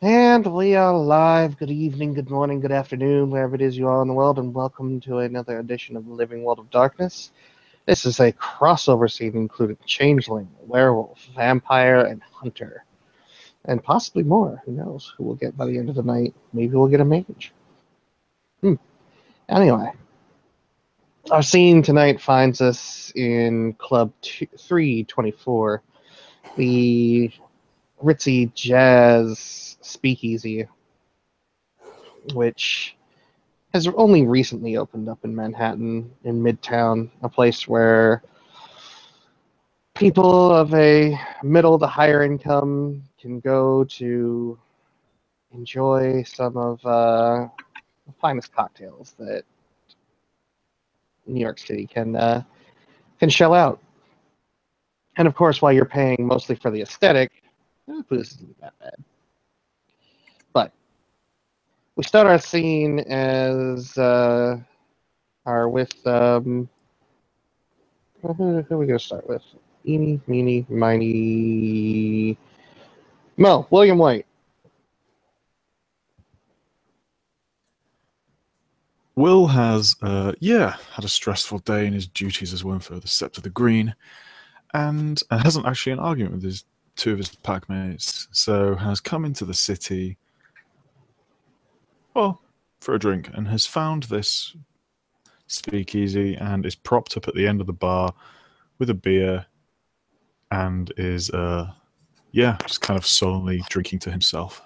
And we are live. Good evening, good morning, good afternoon, wherever it is you are in the world, and welcome to another edition of Living World of Darkness. This is a crossover scene including Changeling, Werewolf, Vampire, and Hunter. And possibly more. Who knows who we'll get by the end of the night. Maybe we'll get a mage. Anyway, our scene tonight finds us in Club 324, the ritzy jazz speakeasy, which has only recently opened up in Manhattan, in Midtown, a place where people of a middle to higher income can go to enjoy some of the finest cocktails that New York City can shell out. And of course, while you're paying mostly for the aesthetic, booze isn't that bad. But we start our scene as are with who are we gonna start with? Eeny, meeny, miny, Mo, William White. Will has, had a stressful day in his duties as one for the Sept of the Green, and hasn't actually an argument with two of his pack mates, so has come into the city, well, for a drink, and has found this speakeasy and is propped up at the end of the bar with a beer and is, just kind of sullenly drinking to himself.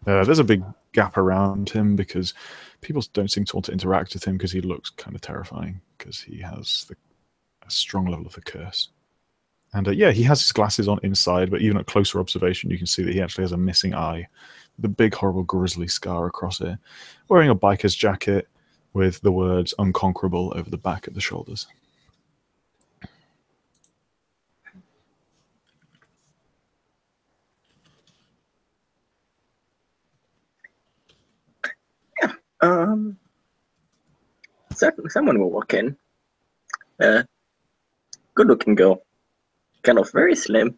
There's a big gap around him because people don't seem to want to interact with him because he looks kind of terrifying because he has a strong level of the curse. And he has his glasses on inside, but even at closer observation, you can see that he actually has a missing eye, the big horrible grizzly scar across it, wearing a biker's jacket with the words "unconquerable" over the back of the shoulders. Someone will walk in. Good-looking girl, kind of very slim,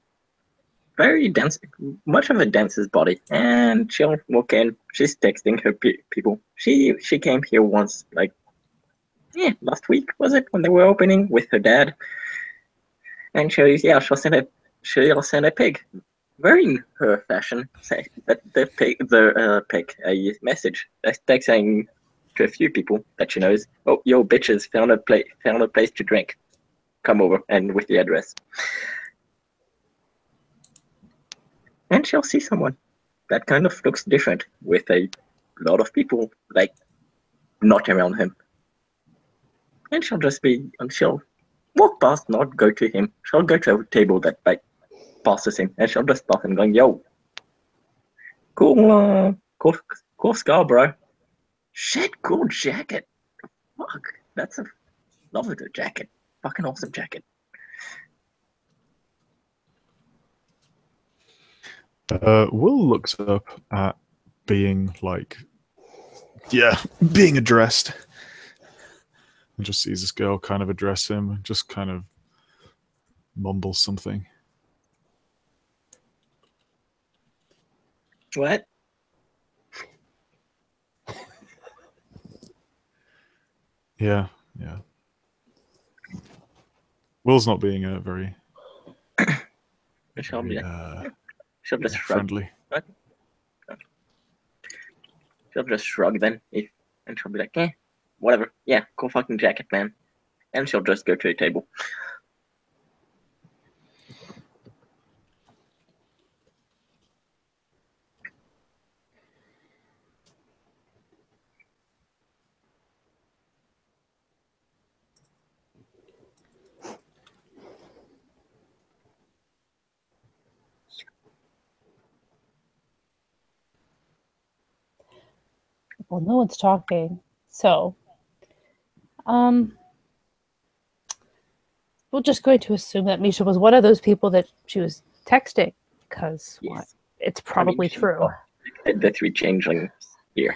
very dense, much of a dancer's body, and she'll walk in. She's texting her people. She came here once, last week was it when they were opening with her dad, and she'll send a pig. Very in her fashion, say that the pig a message that's saying to a few people that she knows, "Oh, yo, bitches, found a place to drink. Come over," and with the address. And she'll see someone that kind of looks different with a lot of people not around him. And she'll walk past, not go to him. She'll go to a table that passes him, and she'll just stop him going, "Yo, cool scar, bro. Shit, cool jacket. Fuck, that's a lovely jacket. Fucking awesome jacket." Will looks up at being being addressed, and just sees this girl kind of address him and just kind of mumbles something. What? Yeah. Will's not being a very She'll just shrug. friendly. What? She'll just shrug then, and she'll be like, whatever. Yeah, cool fucking jacket, man. And she'll just go to a table. Well, no one's talking, so we're just going to assume that Misha was one of those people that she was texting, because Yes. It's probably true. The three changelings here.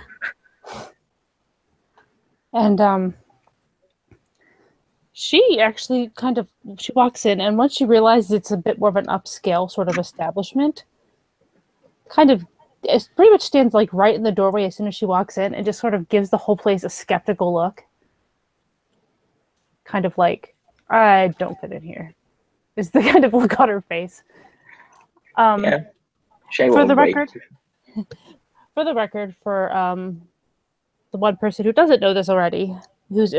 And she actually she walks in, and once she realizes it's a bit more of an upscale sort of establishment, kind of it pretty much stands like right in the doorway as soon as she walks in and just sort of gives the whole place a skeptical look. Kind of like, I don't fit in here. Is the kind of look on her face. Yeah. Shay For will the wait. record, for the one person who doesn't know this already, who's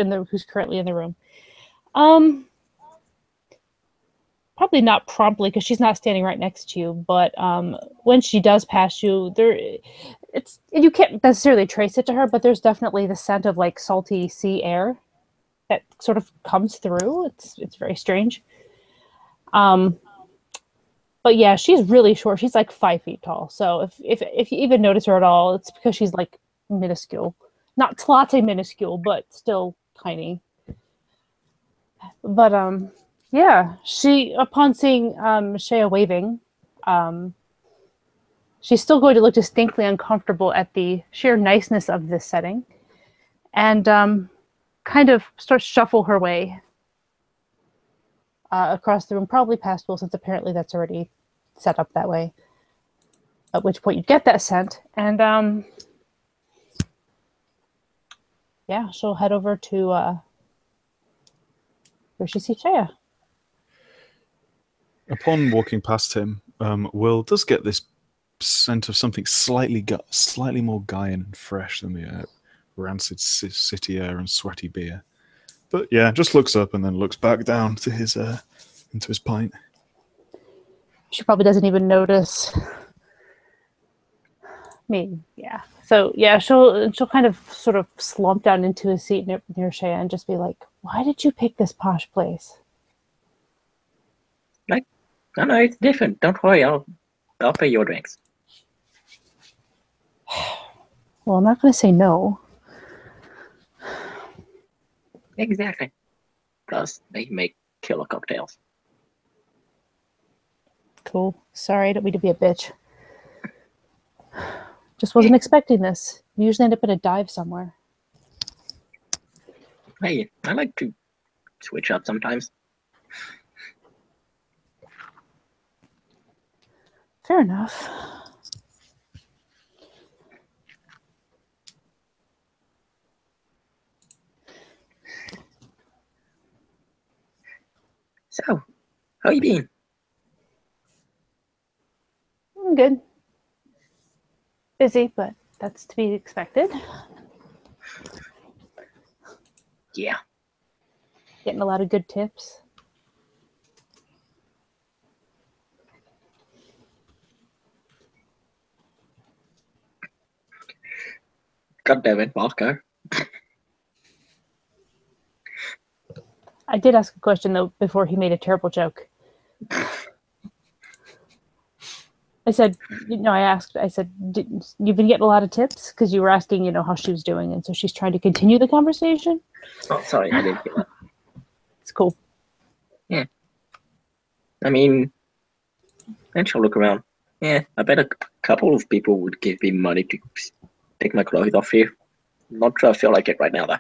currently in the room, probably not promptly because she's not standing right next to you, but when she does pass you, you can't necessarily trace it to her, but there's definitely the scent of like salty sea air that sort of comes through. It's very strange. But yeah, she's really short. She's like 5 feet tall. So if you even notice her at all, it's because she's like minuscule. Not Tlate minuscule, but still tiny. But yeah, she upon seeing Shea waving, she's still going to look distinctly uncomfortable at the sheer niceness of this setting, and kind of starts shuffle her way across the room, probably past Will, since apparently that's already set up that way. At which point you get that scent, and yeah, she'll head over to where she sees Shea. Upon walking past him, Will does get this scent of something slightly more Gaian and fresh than the rancid city air and sweaty beer. But yeah, just looks up and then looks back down to his into his pint. She probably doesn't even notice me. Yeah. So yeah, she'll kind of sort of slump down into a seat near Shea and just be like, "Why did you pick this posh place?" No, it's different. Don't worry, I'll pay your drinks. Well, I'm not going to say no. Exactly. Plus, they make killer cocktails. Cool. Sorry, I don't mean to be a bitch. Just wasn't expecting this. We usually end up in a dive somewhere. Hey, I like to switch up sometimes. Fair enough. So, how you been? I'm good. Busy, but that's to be expected. Yeah. Getting a lot of good tips. God damn it, Marco. I did ask a question, though, before he made a terrible joke. I said, I said, you've been getting a lot of tips? Because you were asking, how she was doing. And so she's trying to continue the conversation. Oh, sorry, I didn't hear that. It's cool. Yeah. I mean, and she'll look around. Yeah, I bet a couple of people would give me money to take my clothes off here. Not sure I feel like it right now, though.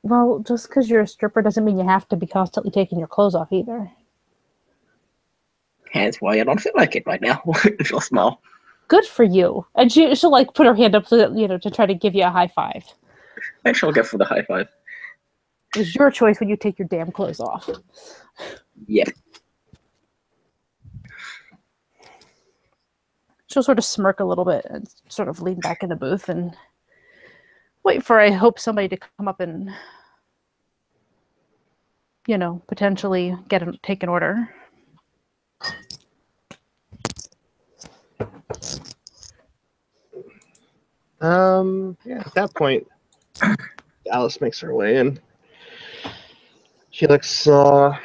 Well, just because you're a stripper doesn't mean you have to be constantly taking your clothes off either. Hence why I don't feel like it right now. She'll smile. Good for you. And she'll like put her hand up to try to give you a high five. And she'll go for the high five. It's your choice when you take your damn clothes off. Yep. She'll sort of smirk a little bit and sort of lean back in the booth and wait for, I hope, somebody to come up and, potentially take an order. Yeah, at that point, Alice makes her way in. She looks like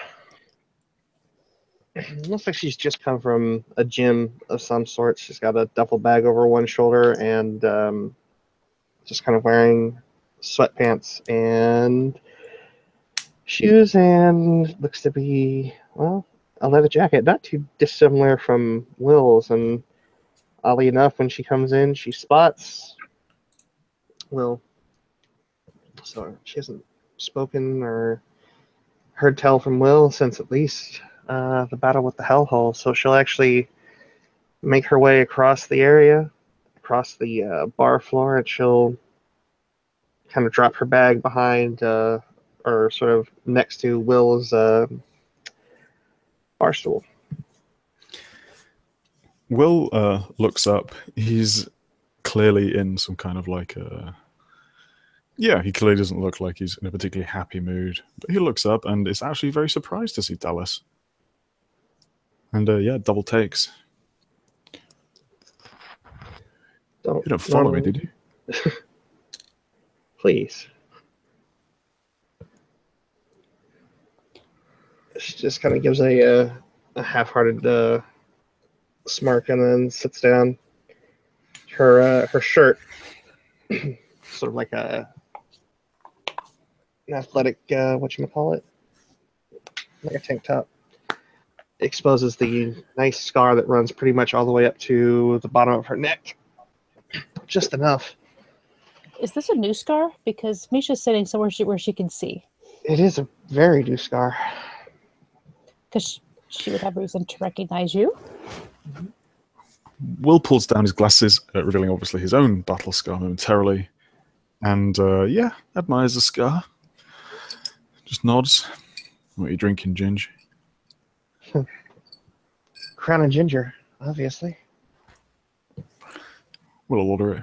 she's just come from a gym of some sort. She's got a duffel bag over one shoulder and just kind of wearing sweatpants and shoes, and looks to be, well, a leather jacket, not too dissimilar from Will's. And oddly enough, when she comes in, she spots Will. So she hasn't spoken or heard tell from Will since at least the battle with the Hellhole. So she'll actually make her way across the area, across the bar floor, and she'll kind of drop her bag behind, or sort of next to Will's bar stool. Will looks up. He's clearly in some kind of like a... Yeah, he clearly doesn't look like he's in a particularly happy mood. But he looks up and is actually very surprised to see Dallas. And yeah, double takes. You don't follow me, did you? Please. She just kind of gives a half-hearted smirk and then sits down. Her shirt, sort of like an athletic, whatchamacallit, like a tank top, exposes the nice scar that runs pretty much all the way up to the bottom of her neck. Just enough. Is this a new scar? Because Misha's sitting somewhere where she can see. It is a very new scar. Because she would have reason to recognize you. Will pulls down his glasses, revealing obviously his own battle scar momentarily. And yeah, admires the scar. Just nods. What are you drinking, Ginge? Crown and ginger, obviously. We'll order it.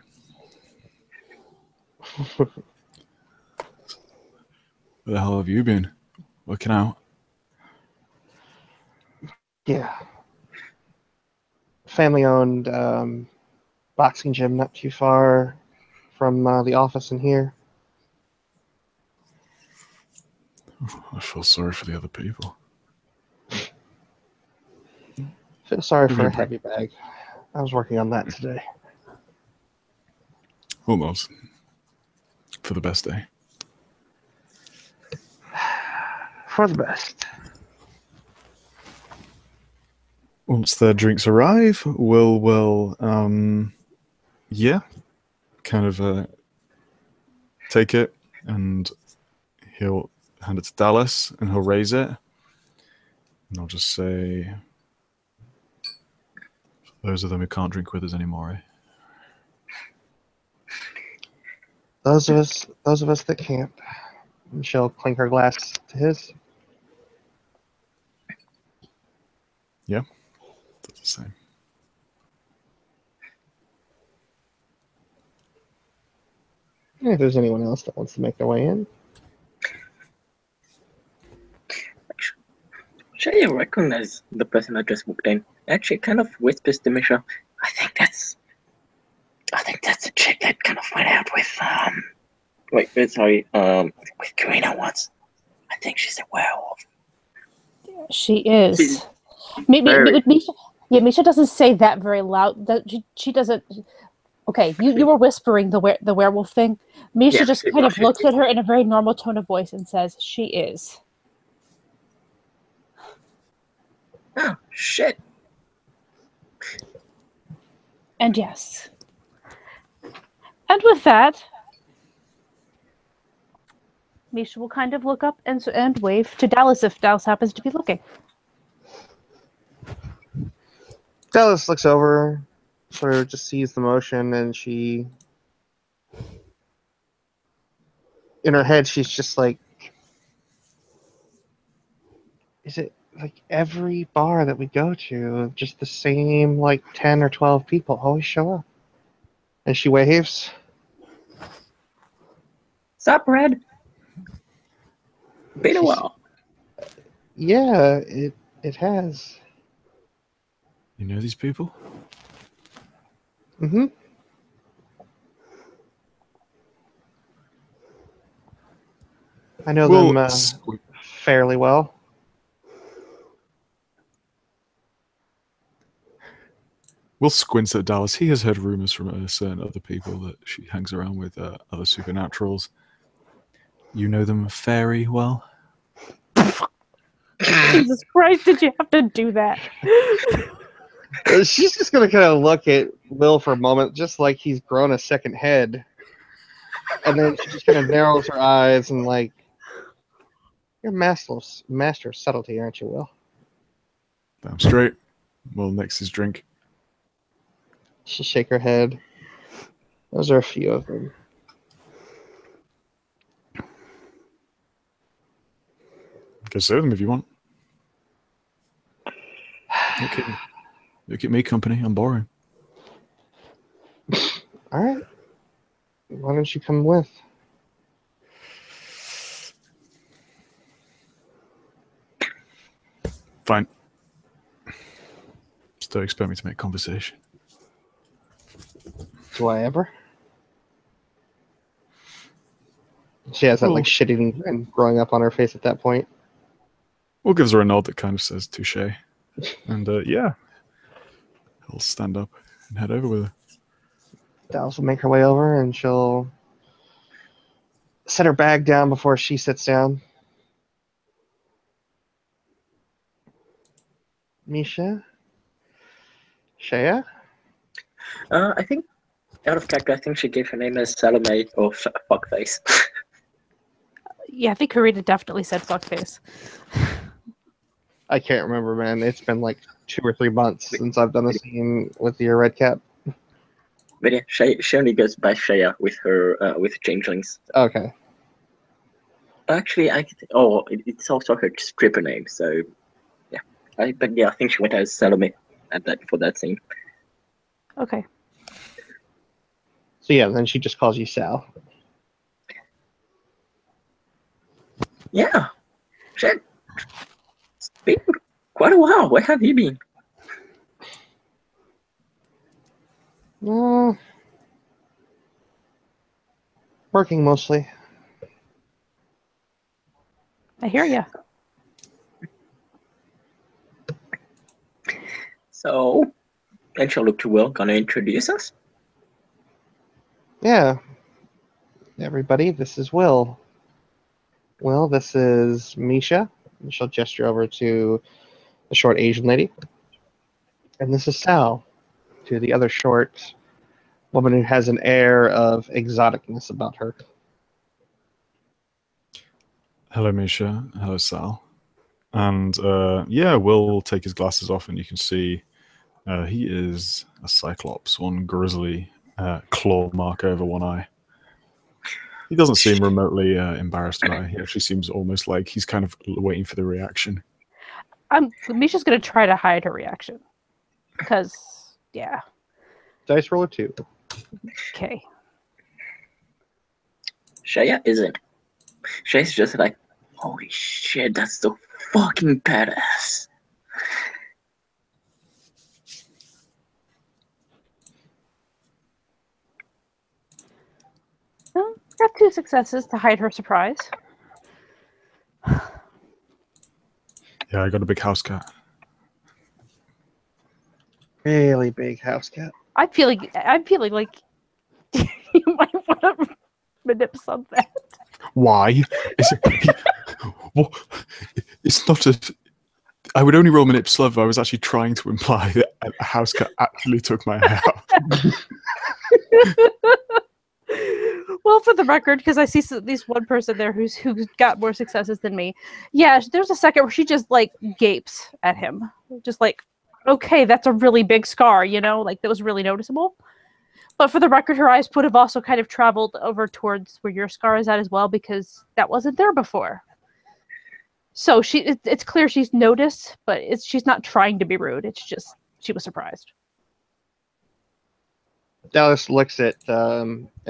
Where the hell have you been? Working out? Yeah. Family-owned boxing gym not too far from the office in here. I feel sorry for the other people. Feel sorry Give for me a a break. heavy bag. I was working on that today. Almost. For the best day. For the best. Once their drinks arrive, Will yeah, kind of take it, and he'll hand it to Dallas, and he'll raise it, and I'll just say, for those of them who can't drink with us anymore, eh? Those of us that can't. And she'll clink her glass to his. Yeah, that's the same. If there's anyone else that wants to make their way in. Sure, you recognize the person that just walked in. Actually, kind of whispers to Misha, I think that's the chick that kind of went out with with Karina once. I think she's a werewolf. She is. She's Maybe Misha doesn't say that very loud. She doesn't. Okay, you were whispering the werewolf thing. Misha Yeah, just she kind of blushes. looks at her in a very normal tone of voice and says, "She is." Oh shit! And yes. And with that, Misha will kind of look up and wave to Dallas if Dallas happens to be looking. Dallas looks over, sort of just sees the motion, and she, in her head, she's just like, is it like every bar that we go to, just the same like 10 or 12 people always show up? And she waves. Sup, Red? Been a while. Yeah, it has. You know these people? Mm-hmm. I know them fairly well. Will squints at Dallas. He has heard rumors from certain other people that she hangs around with other supernaturals. You know them very well? Jesus Christ, did you have to do that? She's just going to kind of look at Will for a moment, just like he's grown a second head. And then she just kind of narrows her eyes and like, you're master of subtlety, aren't you, Will? Damn straight. Will next his drink. She'll shake her head. Those are a few of them. You can say them if you want. You keep me company. I'm boring. All right. Why don't you come with? Fine. Still expect me to make conversation. Do I ever? She has that like shitty grin growing up on her face at that point. Will gives her a nod that kind of says touche. And yeah, he'll stand up and head over with her. Dallas will make her way over and she'll set her bag down before she sits down. Misha? Shaya? I think, out of character, I think she gave her name as Salome or Fuckface. Yeah, I think Karina definitely said fuckface. I can't remember, man. It's been like 2 or 3 months since I've done a scene with your red cap. But yeah, she only goes by Shaya with her with changelings. Okay. Actually, it's also her stripper name. So yeah, I think she went as Salome for that scene. Okay. So yeah, then she just calls you Sal. Yeah, shit. It's been quite a while. Where have you been? Working mostly. I hear ya. So, and she'll look to Will. Gonna introduce us? Yeah. Everybody, this is Will. Will, this is Misha. And she'll gesture over to the short Asian lady. And this is Sal, to the other short woman who has an air of exoticness about her. Hello, Misha. Hello, Sal. And yeah, Will take his glasses off, and you can see he is a Cyclops, one grisly claw mark over one eye. He doesn't seem remotely embarrassed about it. He actually seems almost like he's kind of waiting for the reaction. Misha's gonna try to hide her reaction. Because, yeah. Dice roll a 2. Okay. Shaya isn't. Shaya's just like, holy shit, that's so fucking badass. Well, got 2 successes to hide her surprise. Yeah, I got a big house cat. Really big house cat. I'm feeling like you might want to manip some that. Why? Well, it's not a. I would only roll manip slug if I was actually trying to imply that a house cat actually took my eye out. Well, for the record, because I see at least one person there who's got more successes than me. Yeah, there's a second where she just like gapes at him, just like, okay, that's a really big scar, you know, like that was really noticeable. But for the record, her eyes would have also kind of traveled over towards where your scar is at as well, because that wasn't there before. So it's clear she's noticed, but she's not trying to be rude. It's just she was surprised. Dallas looks at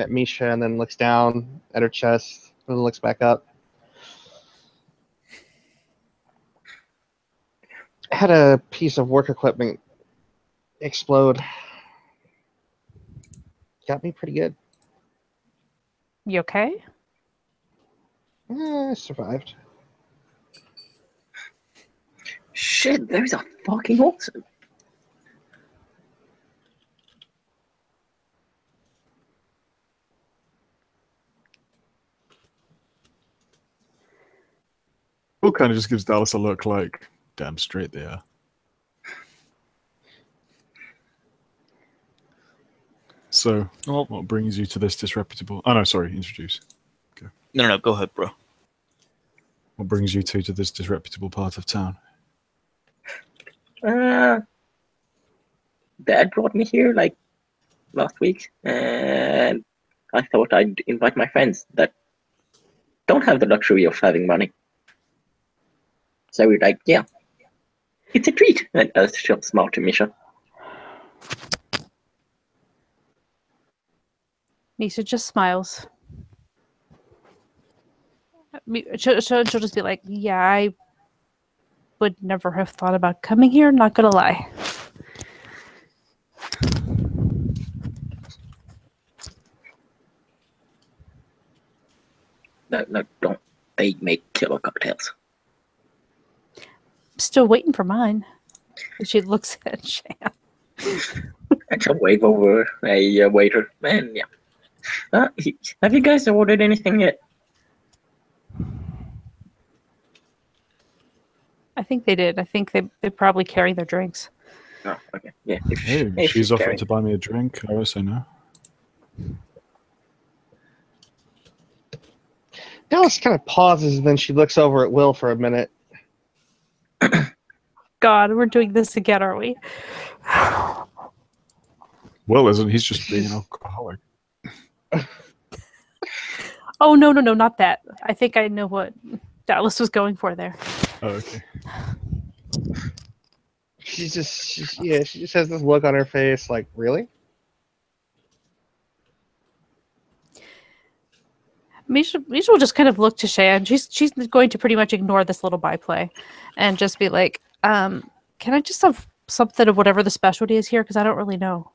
Misha and then looks down at her chest and then looks back up. I had a piece of work equipment explode. Got me pretty good. You okay? I survived. Shit, those are fucking awesome. Will kind of just gives Dallas a look like, damn straight they are. So, what brings you to this disreputable... Oh, no, sorry, introduce. Okay. No, go ahead, bro. What brings you two to this disreputable part of town? Dad brought me here like last week, and I thought I'd invite my friends that don't have the luxury of having money. So we're like, yeah, it's a treat. And she'll smile to Misha. Misha just smiles. She'll just be like, yeah, I would never have thought about coming here, not gonna lie. No, don't. They make killer cocktails. I'm still waiting for mine. And she looks at Shan. And she'll wave over a waiter. And yeah. Have you guys ordered anything yet? I think they did. I think they probably carry their drinks. Oh, okay. Yeah. If Hey, if she's offering carrying- to buy me a drink. I will say no. Dallas kind of pauses, and then she looks over at Will for a minute. God, we're doing this again, are we? Well, isn't he's just being an alcoholic? Oh, no, not that. I think I know what Dallas was going for there. Oh, okay. She just has this look on her face, like, really? Misha will just kind of look to Shan. She's going to pretty much ignore this little byplay and just be like, can I just have something of whatever the specialty is here? Because I don't really know.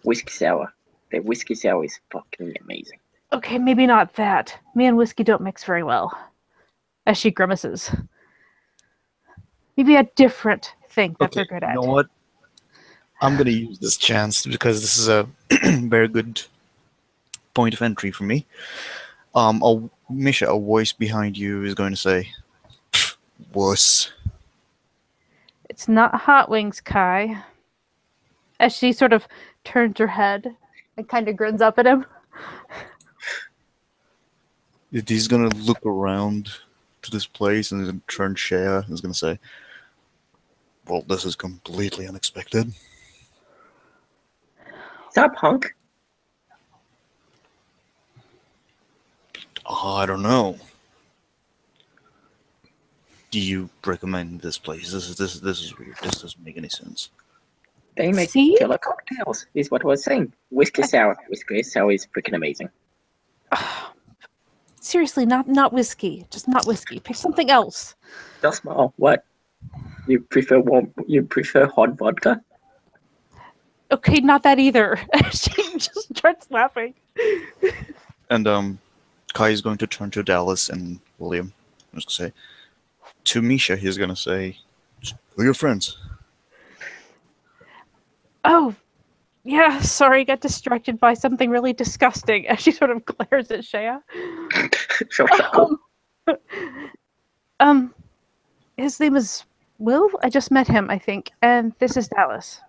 Whiskey sour. The whiskey sour is fucking amazing. Okay, maybe not that. Me and whiskey don't mix very well. As she grimaces. Maybe a different thing that they're good at. You know what? I'm gonna use this chance because this is a very good point of entry for me. Misha, a voice behind you is going to say, "Wuss." It's not hot wings, Kai. As she sort of turns her head and kind of grins up at him. He's gonna look around to this place and then turn Shea and is gonna say, "Well, this is completely unexpected." Stop, hunk. I don't know. Do you recommend this place? This is weird. This doesn't make any sense. They make See? killer cocktails, is what I was saying. Whiskey sour. Whiskey sour is freaking amazing. Seriously, not whiskey. Just not whiskey. Pick something else. Just small. What? You prefer warm? You prefer hot vodka? Okay, not that either. She just starts laughing. And Kai is going to turn to Dallas and William. I was gonna say to Misha, he's gonna say, "Who are your friends?" Oh, yeah, sorry, got distracted by something really disgusting as she sort of glares at Shea. Sure. His name is Will. I just met him, I think, and this is Dallas.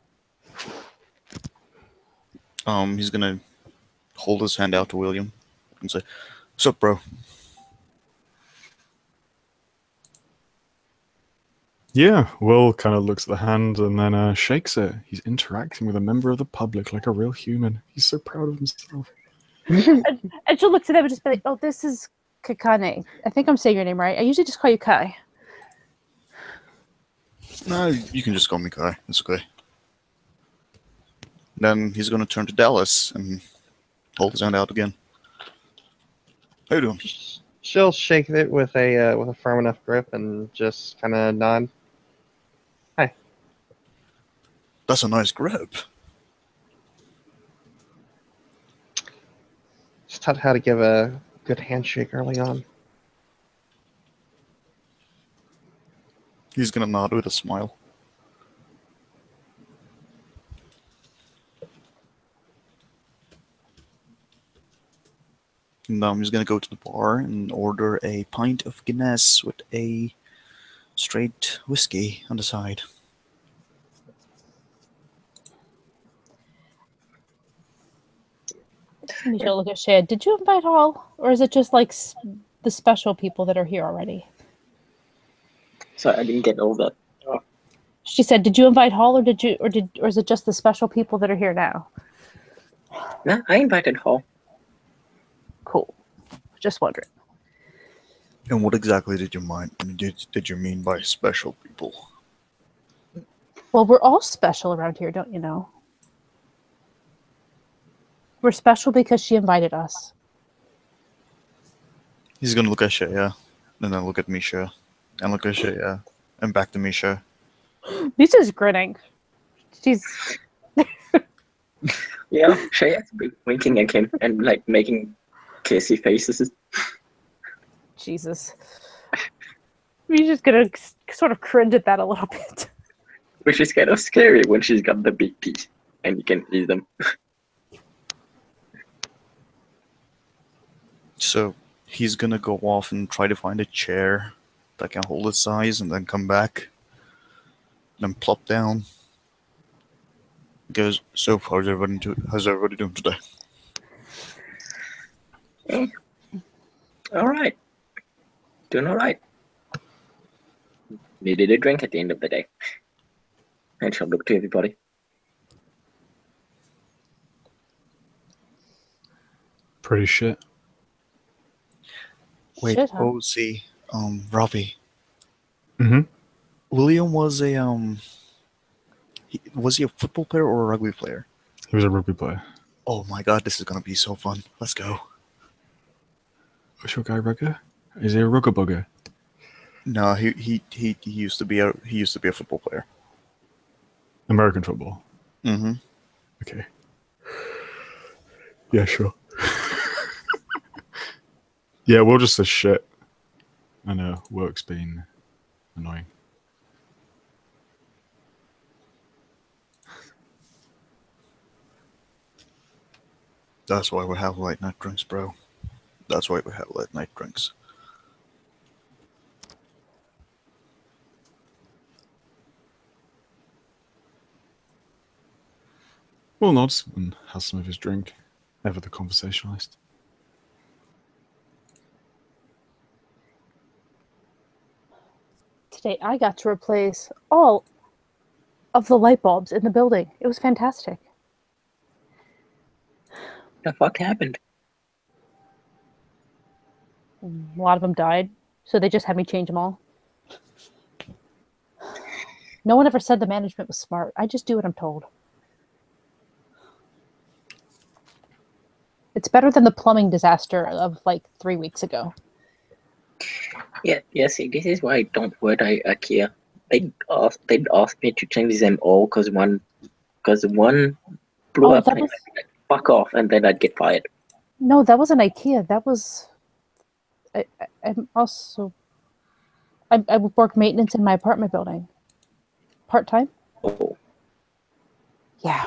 He's gonna hold his hand out to William and say, "Sup, bro?" Yeah, Will kind of looks at the hand and then shakes it. He's interacting with a member of the public like a real human. He's so proud of himself. And she'll look to them and just be like, oh, this is Kakane. I think I'm saying your name right. I usually just call you Kai. No, you can just call me Kai. It's okay. Then he's gonna turn to Dallas and hold his hand out again. How you doing? She'll shake it with a firm enough grip and just kind of nod. Hi. That's a nice grip. Just taught how to give a good handshake early on. He's gonna nod with a smile. And he's gonna go to the bar and order a pint of Guinness with a straight whiskey on the side. Michelle, look at Shea. Did you invite all? Or is it just like the special people that are here already? Sorry, I didn't get all that. She said, "Did you invite Hall, or or is it just the special people that are here now?" No, I invited Hall. Cool. Just wondering. And what exactly did you mean by special people? Well, we're all special around here, don't you know? We're special because she invited us. He's gonna look at Shaya, and then look at Misha, and look at Shaya, and back to Misha. Lisa's grinning. She's Yeah, Shaya's winking at him and like making kissy faces. Jesus. We're just gonna sort of cringe at that a little bit. Which is kind of scary when she's got the big teeth and you can see them. So he's gonna go off and try to find a chair that can hold his size, and then come back, then plop down. He goes, so how's everybody doing today? All right. Doing all right. Needed a drink at the end of the day. And she'll look to everybody. Pretty shit. Wait, Shit, huh? see, Robbie. Mm-hmm. William was was he a football player or a rugby player? He was a rugby player. Oh my god, this is gonna be so fun. Let's go. What's your guy, Rugger? Is he a rugger bugger? No, he used to be a football player. American football. Mm-hmm. Okay. Yeah, sure. Yeah, we'll just say shit. I know, work's been annoying. That's why we have late night drinks, bro. That's why we have late night drinks. Will nods and has some of his drink. Ever the conversationalist. Today I got to replace all of the light bulbs in the building. It was fantastic. The fuck happened? A lot of them died, so they just had me change them all. No one ever said the management was smart. I just do what I'm told. It's better than the plumbing disaster of like 3 weeks ago. Yeah, see, this is why I don't work at IKEA. They'd ask me to change them all because one blew up and I'd be like, fuck off, and then I'd get fired. No, that wasn't IKEA. That was... I'm also... I work maintenance in my apartment building. Part-time? Oh. Yeah.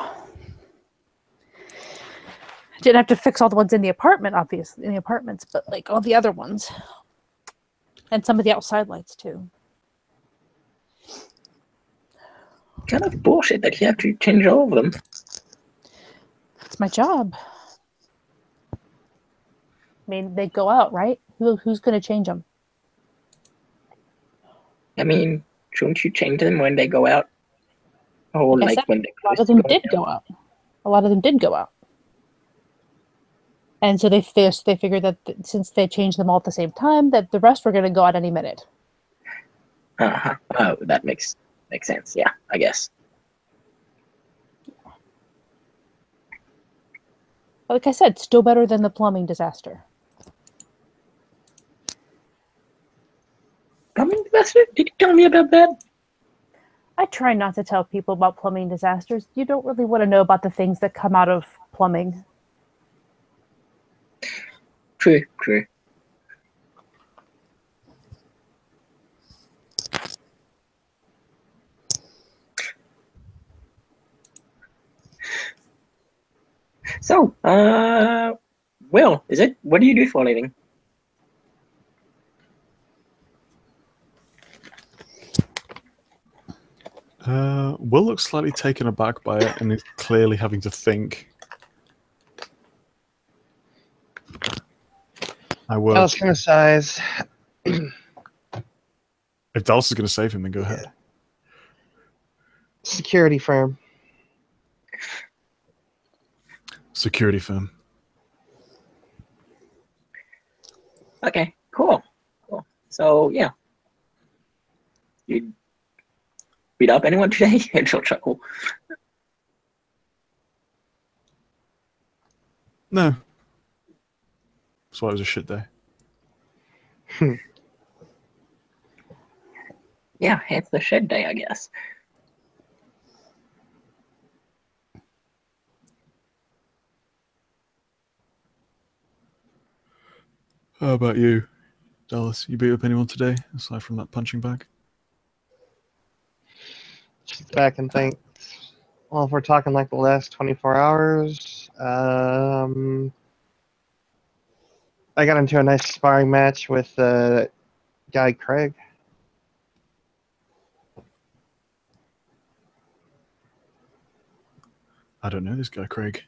I didn't have to fix all the ones in the apartment, obviously, in the apartments, but like all the other ones. And some of the outside lights, too. Kind of bullshit that you have to change all of them. It's my job. I mean, they go out, right? Who's going to change them? I mean, shouldn't you change them when they go out? Or Like I like said, when they a lot of them did go out. A lot of them did go out. And so they figured that since they changed them all at the same time, that the rest were going to go out any minute. Uh-huh. Oh, that makes sense. Yeah, I guess. Like I said, still better than the plumbing disaster. Plumbing disaster? Did you tell me about that? I try not to tell people about plumbing disasters. You don't really want to know about the things that come out of plumbing. True. So, Will, is it? What do you do for a living? Will looks slightly taken aback by it and is clearly having to think. I work. Dallas kind of sighs. If Dallas is going to save him, then go ahead. Security firm. Security firm. Okay, cool. So yeah, you beat up anyone today? And she'll chuckle. No. That's why it was a shit day. Yeah, it's the shed day, I guess. How about you, Dallas? You beat up anyone today, aside from that punching bag? Just back and think. Well, if we're talking like the last 24 hours, I got into a nice sparring match with guy Craig. I don't know this guy, Craig.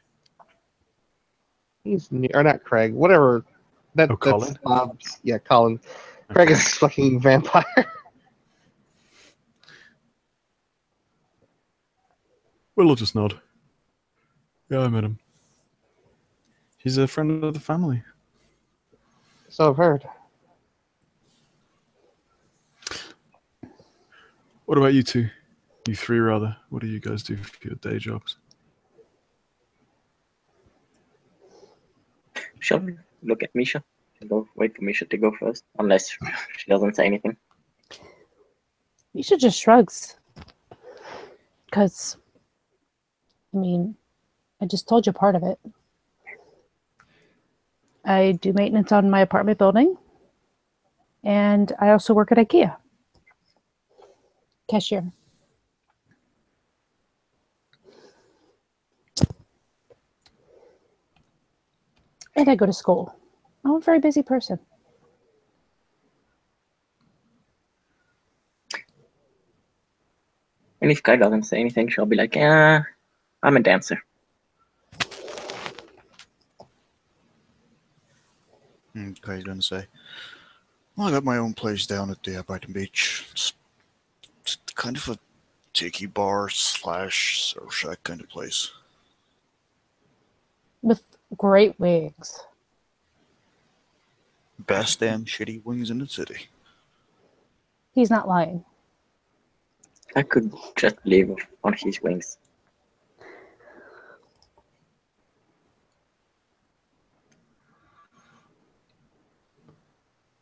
He's new, or not Craig, whatever. Oh, That's Colin? Bob's. Yeah, Colin. Craig is fucking vampire. Well, I'll just nod. Yeah, I met him. He's a friend of the family. So I've heard. What about you two? You three, rather. What do you guys do for your day jobs? She'll look at Misha. She'll wait for Misha to go first, unless she doesn't say anything. Misha just shrugs. Because, I mean, I just told you part of it. I do maintenance on my apartment building. And I also work at IKEA. Cashier. And I go to school. I'm a very busy person. And if Kai doesn't say anything, she'll be like, yeah, I'm a dancer. Okay, he's gonna say, well, I got my own place down at the Brighton Beach. It's kind of a tiki bar / surf shack kind of place. With great wigs. Best damn shitty wings in the city. He's not lying. I could just live on his wings.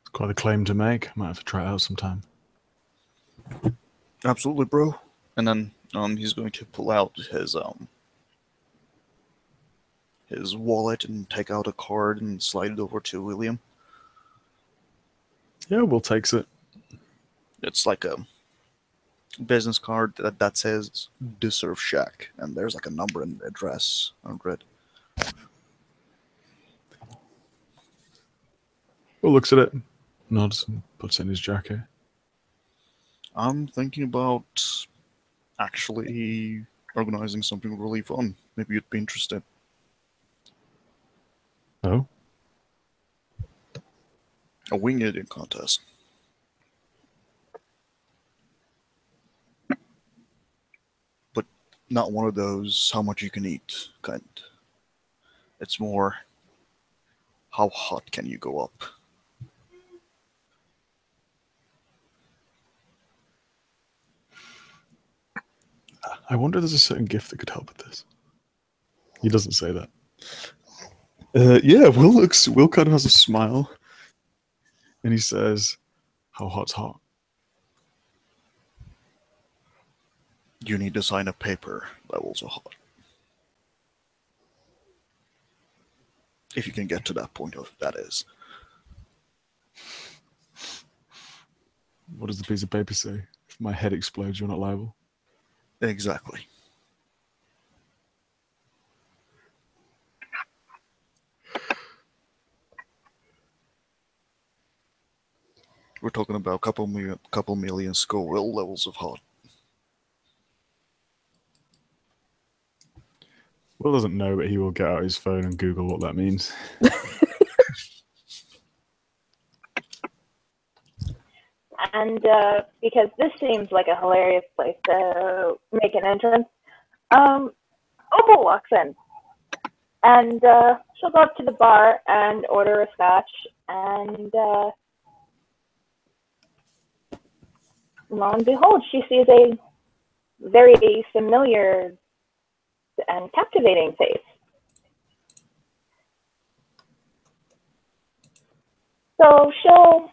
It's quite a claim to make. Might have to try it out sometime. Absolutely, bro. And then he's going to pull out his wallet and take out a card and slide it over to William. Yeah, Will takes it. It's like a business card that says The Surf Shack, and there's like a number and address under it. Will looks at it, nods, and puts it in his jacket. I'm thinking about actually organizing something really fun. Maybe you'd be interested. Oh? A wing eating contest. But not one of those how much you can eat kind. It's more how hot can you go up. I wonder if there's a certain gift that could help with this. He doesn't say that. Yeah, Will kind of has a smile. And he says, how hot's hot? You need to sign a paper levels are hot. If you can get to that point of that is. What does the piece of paper say? If my head explodes, you're not liable. Exactly. We're talking about couple million Scoville levels of hot. Will doesn't know, but he will get out his phone and Google what that means. And And because this seems like a hilarious place to make an entrance, Opal walks in. And she'll go up to the bar and order a scotch. And lo and behold, she sees a very familiar and captivating face. So she'll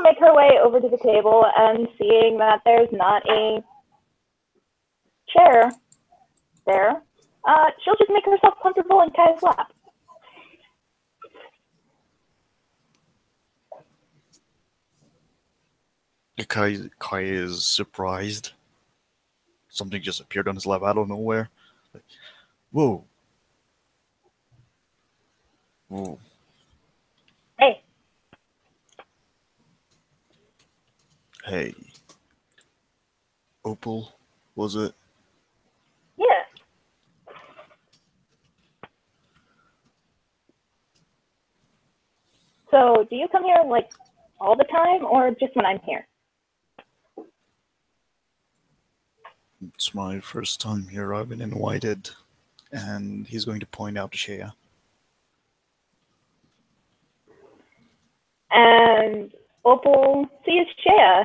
make her way over to the table, and seeing that there's not a chair there, she'll just make herself comfortable in Kai's lap. Kai is surprised. Something just appeared on his lap out of nowhere. Like, whoa. Whoa. Hey. Hey. Opal, was it? Yeah. So, do you come here, like, all the time, or just when I'm here? It's my first time here. I've been invited. And he's going to point out to Shea. And Opal sees Shea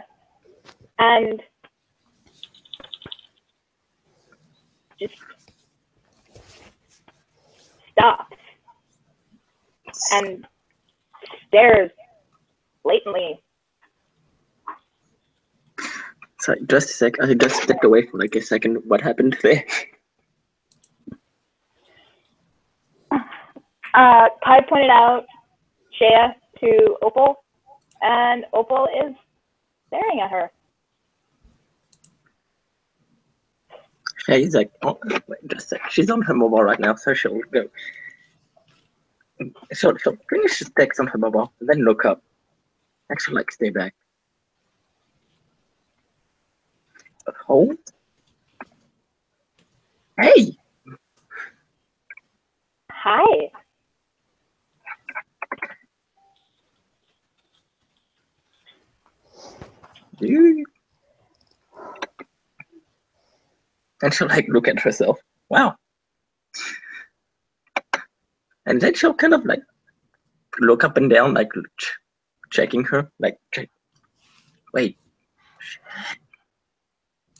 and just stops and stares blatantly. Sorry, just a sec. I just stepped away for like a second. What happened there? Kai pointed out Shea to Opal, and Opal is staring at her. She's like, oh, wait, just a sec. She's on her mobile right now, so she'll go. She'll finish the text on her mobile, and then look up. Actually, like, stay back. Hold. Hey! Hi. Dude. And she'll like look at herself. Wow. And then she'll kind of like look up and down, like checking her, like check. Wait.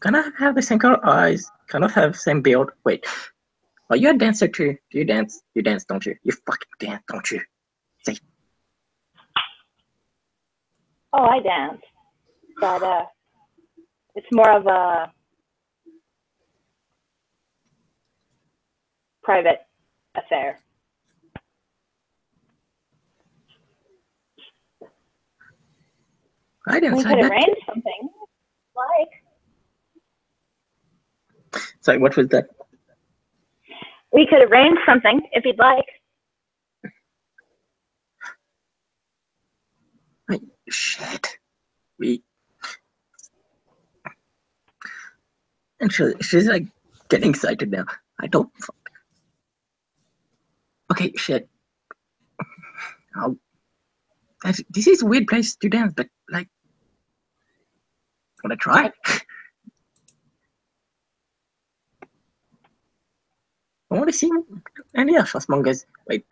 Kind of have the same color eyes, kind of have the same build. Wait. Are you a dancer too? Do you dance? You dance, don't you? You fucking dance, don't you? Say. Oh, I dance, but it's more of a private affair. I dance. We could arrange something, like. Sorry, what was that? We could arrange something if you'd like. Wait, shit. We. And she's like getting excited now. I don't. Okay, shit. This is a weird place to dance, but like, wanna try? I want to see any of us mongers. Wait.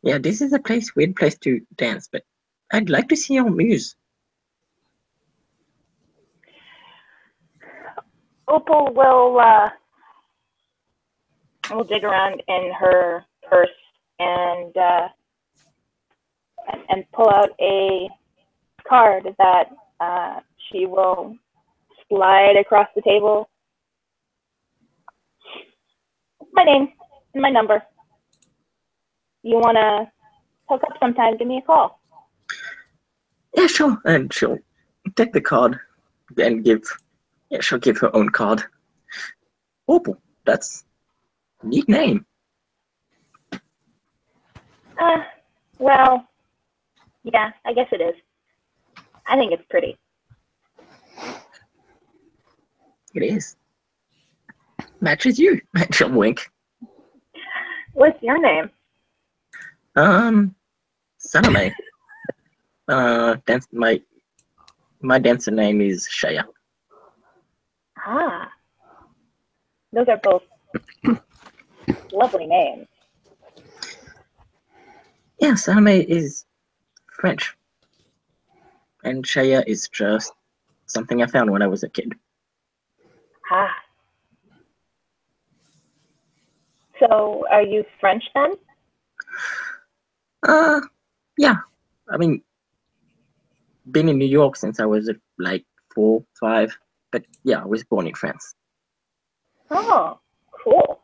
Yeah, this is a weird place to dance, but I'd like to see your moves. Opal will dig around in her purse and pull out a card that she will slide across the table. My name and my number. You want to hook up sometime, give me a call. Yeah, sure. And she'll take the card and she'll give her own card. Opal, that's a neat name. Well, yeah, I guess it is. I think it's pretty. It is. Matches you. She'll wink. What's your name? Saname. dance my dancer name is Shaya. Ah, those are both lovely names. Yeah, Salome is French, and Shaya is just something I found when I was a kid. Ah. So, are you French then? Yeah. I mean, been in New York since I was like 4, 5. But yeah, I was born in France. Oh, cool.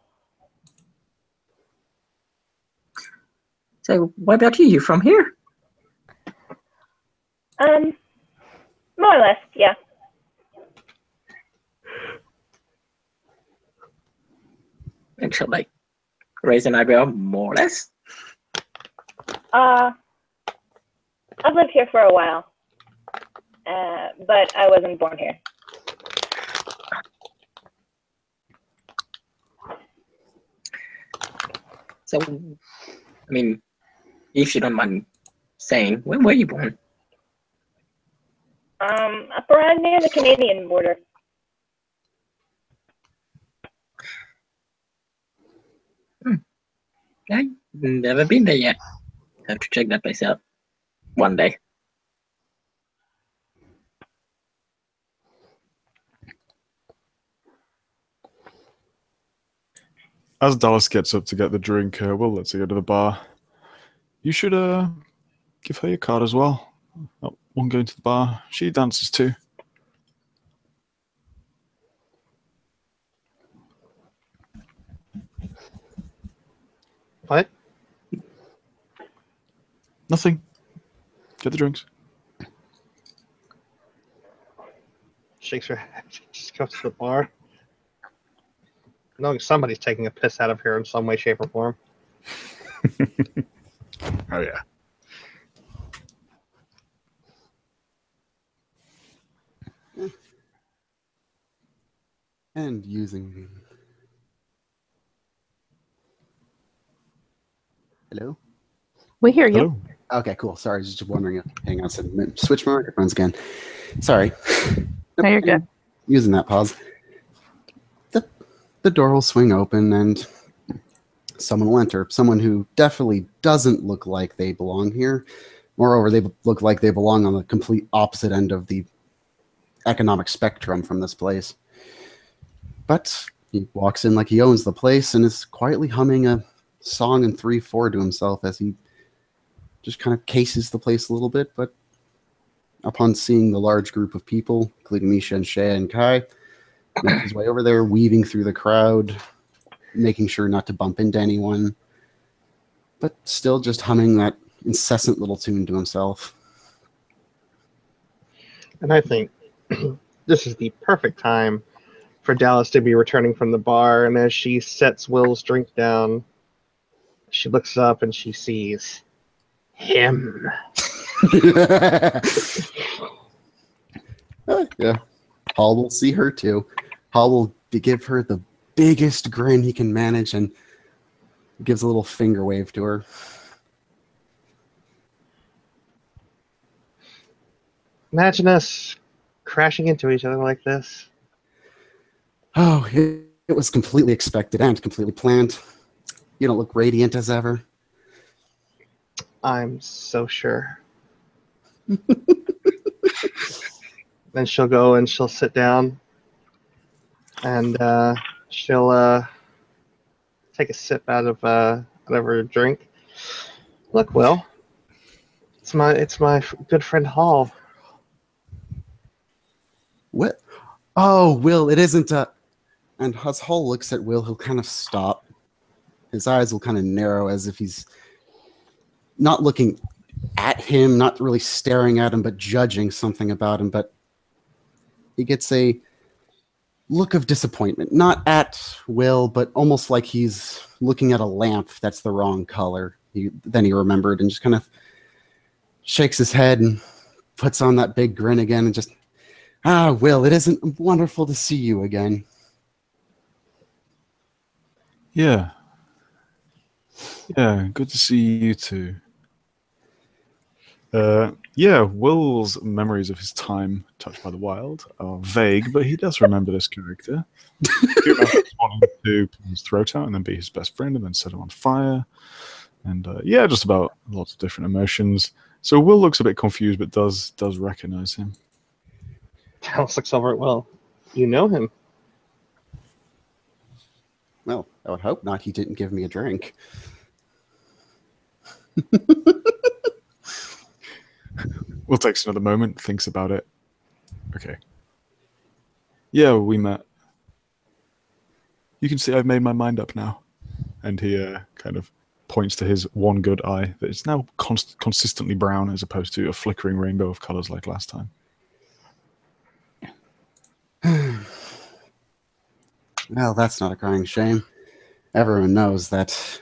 So, what about you? You from here? More or less, yeah. And she'll like raise an eyebrow, more or less. I've lived here for a while, but I wasn't born here. So, I mean, if you don't mind saying, when were you born? Up around near the Canadian border. I've never been there yet. Have to check that place out one day. As Dallas gets up to get the drink, Will lets her go to the bar. You should give her your card as well. Oh, one going to the bar. She dances too. What? Nothing. Get the drinks. Shakes her head. Just goes to the bar. Knowing somebody's taking a piss out of here in some way, shape, or form. Oh yeah. And using. Hello? We hear you. Hello. Okay, cool. Sorry, just wondering if. Hang on a second. Switch my microphones again. Sorry. No, you're good. Using that pause. The door will swing open and someone will enter. Someone who definitely doesn't look like they belong here. Moreover, they look like they belong on the complete opposite end of the economic spectrum from this place. But he walks in like he owns the place and is quietly humming a song in 3/4 to himself as he just kind of cases the place a little bit. But upon seeing the large group of people, including Misha and Shea and Kai, makes his way over there, weaving through the crowd, making sure not to bump into anyone, but still just humming that incessant little tune to himself. And I think this is the perfect time for Dallas to be returning from the bar. And as she sets Will's drink down, she looks up and she sees him. Yeah. Paul will see her too. Paul will give her the biggest grin he can manage and gives a little finger wave to her. Imagine us crashing into each other like this. Oh, it was completely expected and completely planned. You don't look radiant as ever. I'm so sure. Then she'll go and she'll sit down and she'll take a sip out of her drink. Look, Will, it's my good friend Hall. What? Oh, Will, it isn't a... And as Hall looks at Will, he'll kind of stop. His eyes will kind of narrow as if he's not looking at him, not really staring at him, but judging something about him. But he gets a look of disappointment, not at Will, but almost like he's looking at a lamp that's the wrong color. Then he remembered and just kind of shakes his head and puts on that big grin again and just, Will, it isn't wonderful to see you again. Yeah. Yeah, good to see you too. Yeah, Will's memories of his time touched by the wild are vague, but he does remember this character. He remembers wanting to pull his throat out and then be his best friend and then set him on fire. And yeah, just about lots of different emotions. So Will looks a bit confused, but does recognize him. Dallas looks over at Will. You know him. Well, I would hope not. He didn't give me a drink. Will takes another moment, thinks about it. Okay. Yeah, we met. You can see I've made my mind up now. And he kind of points to his one good eye that is now consistently brown as opposed to a flickering rainbow of colors like last time. Well, that's not a crying shame. Everyone knows that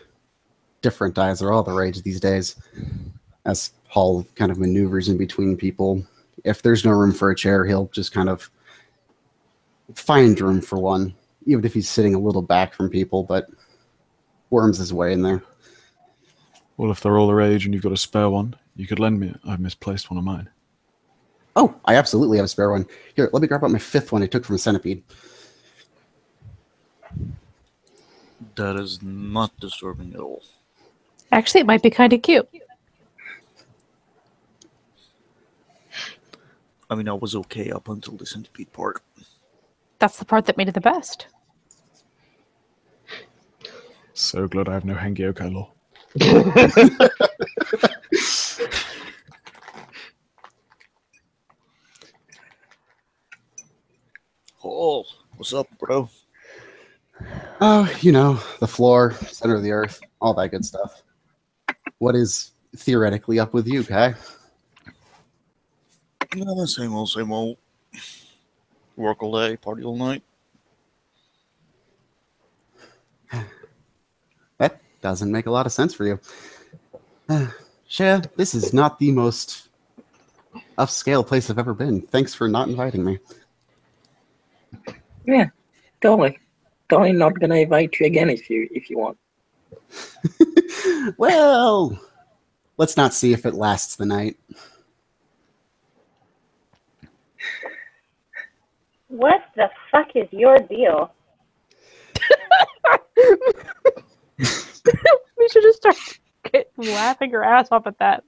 different eyes are all the rage these days. As Hall kind of maneuvers in between people, if there's no room for a chair, he'll just kind of find room for one, even if he's sitting a little back from people, but worms his way in there. Well, if they're all the rage and you've got a spare one, you could lend me. I've misplaced one of mine. Oh, I absolutely have a spare one. Here, let me grab out my 5th one I took from a centipede. That is not disturbing at all. Actually, it might be kind of cute. I mean, I was okay up until the centipede part. That's the part that made it the best. So glad I have no Hengyokai law. Oh, what's up, bro? Oh, you know, the floor, center of the earth, all that good stuff. What is theoretically up with you, Kai? No, same old, same old. Work all day, party all night. That doesn't make a lot of sense for you. Shea, this is not the most upscale place I've ever been. Thanks for not inviting me. Yeah, totally. Totally not gonna invite you again if you want. Well, let's not see if it lasts the night. What the fuck is your deal? We should just start laughing her ass off at that.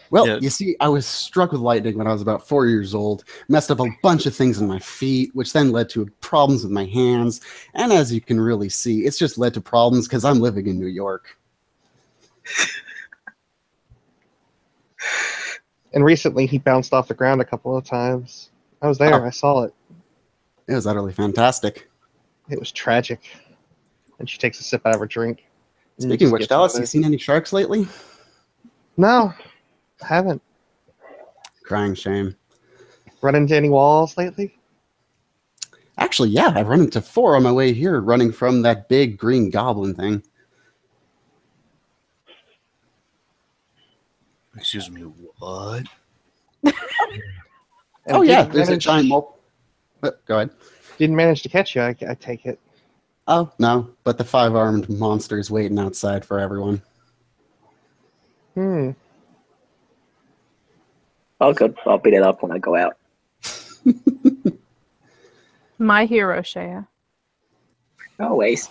Well, Yeah. you see, I was struck with lightning when I was about 4 years old, messed up a bunch of things in my feet, which then led to problems with my hands. And as you can really see, it's just led to problems because I'm living in New York. And recently he bounced off the ground a couple of times. I was there. Oh. I saw it. It was utterly fantastic. It was tragic. And she takes a sip out of her drink. and Speaking of just which, gets Dallas, another- you seen any sharks lately? No, haven't. Crying shame. Run into any walls lately? Actually, yeah, I've run into 4 on my way here, running from that big green goblin thing. Excuse me, what? And Oh, yeah, didn't there's a manage- giant go ahead. Didn't manage to catch you, I take it. Oh, no, but the 5-armed monster's waiting outside for everyone. I'll go. I'll beat it up when I go out. My hero, Shea. Always.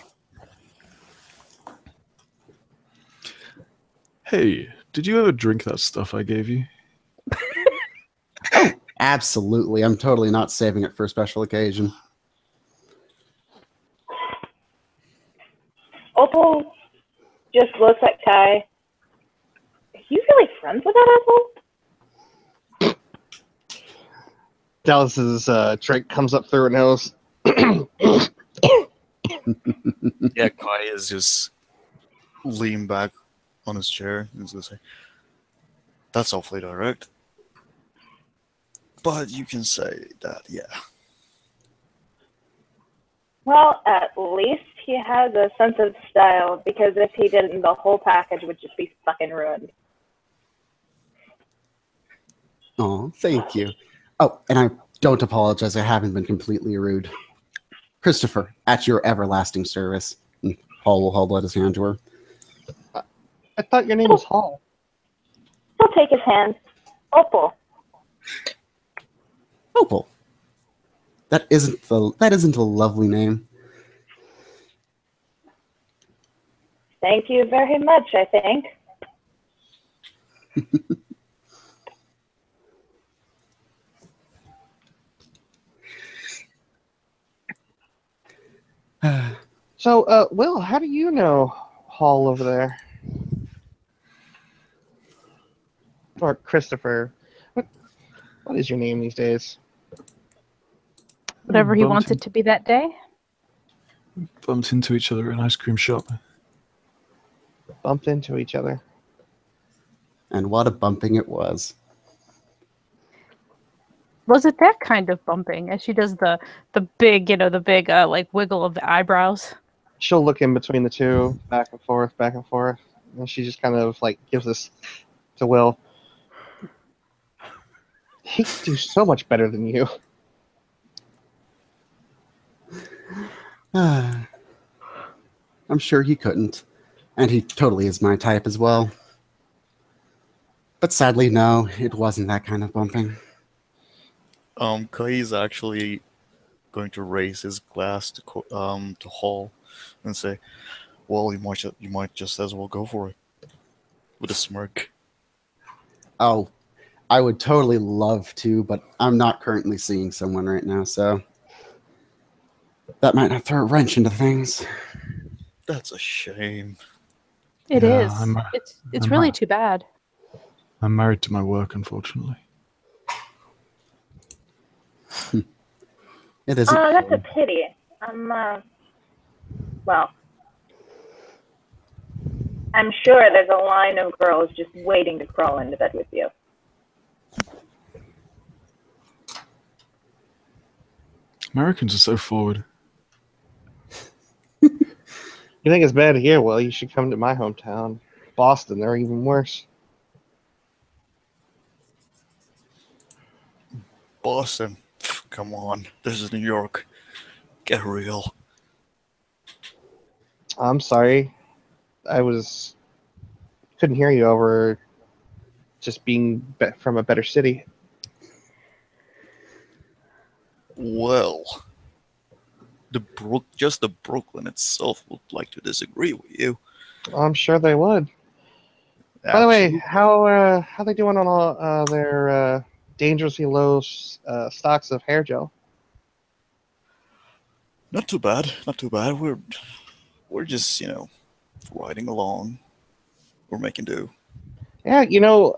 Hey, did you ever drink that stuff I gave you? Absolutely, I'm totally not saving it for a special occasion. Opal just looks at Kai. Are you really friends with that asshole? Dallas's drink comes up through her nose. Yeah, Kai is just leaning back on his chair and he's gonna say, "That's awfully direct." But you can say that, yeah. Well, at least he has a sense of style, because if he didn't, the whole package would just be fucking ruined. Oh, thank you. Oh, and I don't apologize. I haven't been completely rude. Christopher, at your everlasting service. And Paul will hold out his hand to her. I thought your name was Hall. He'll take his hand. Opal. Opal. That isn't a lovely name. Thank you very much, I think. So, Will, how do you know Hall over there? Or Christopher? What is your name these days? Whatever he Bumped wants in- it to be that day. Bumped into each other at an ice cream shop. Bumped into each other. And what a bumping it was. Was it that kind of bumping as she does the big, like wiggle of the eyebrows? She'll look in between the two, back and forth, and she just kind of like gives this to Will. He could do so much better than you. I'm sure he couldn't. And he totally is my type as well. But sadly, no, it wasn't that kind of bumping. Kai's actually going to raise his glass to Hall and say, "Well, you might just as well go for it," with a smirk. Oh, I would totally love to, but I'm not currently seeing someone right now, so that might not throw a wrench into things. That's a shame. It Yeah, is. It's I'm really not- too bad. I'm married to my work, unfortunately. It is. That's a pity. Well, I'm sure there's a line of girls just waiting to crawl into bed with you. Americans are so forward. You think it's bad here? Well, you should come to my hometown, Boston. They're even worse. Boston, come on, this is New York. Get real. I'm sorry. Couldn't hear you over just being from a better city. Well, just the Brooklyn itself would like to disagree with you. I'm sure they would. By the way, how they doing on all their dangerously low stocks of hair gel? Not too bad. Not too bad. We're just riding along. We're making do. Yeah,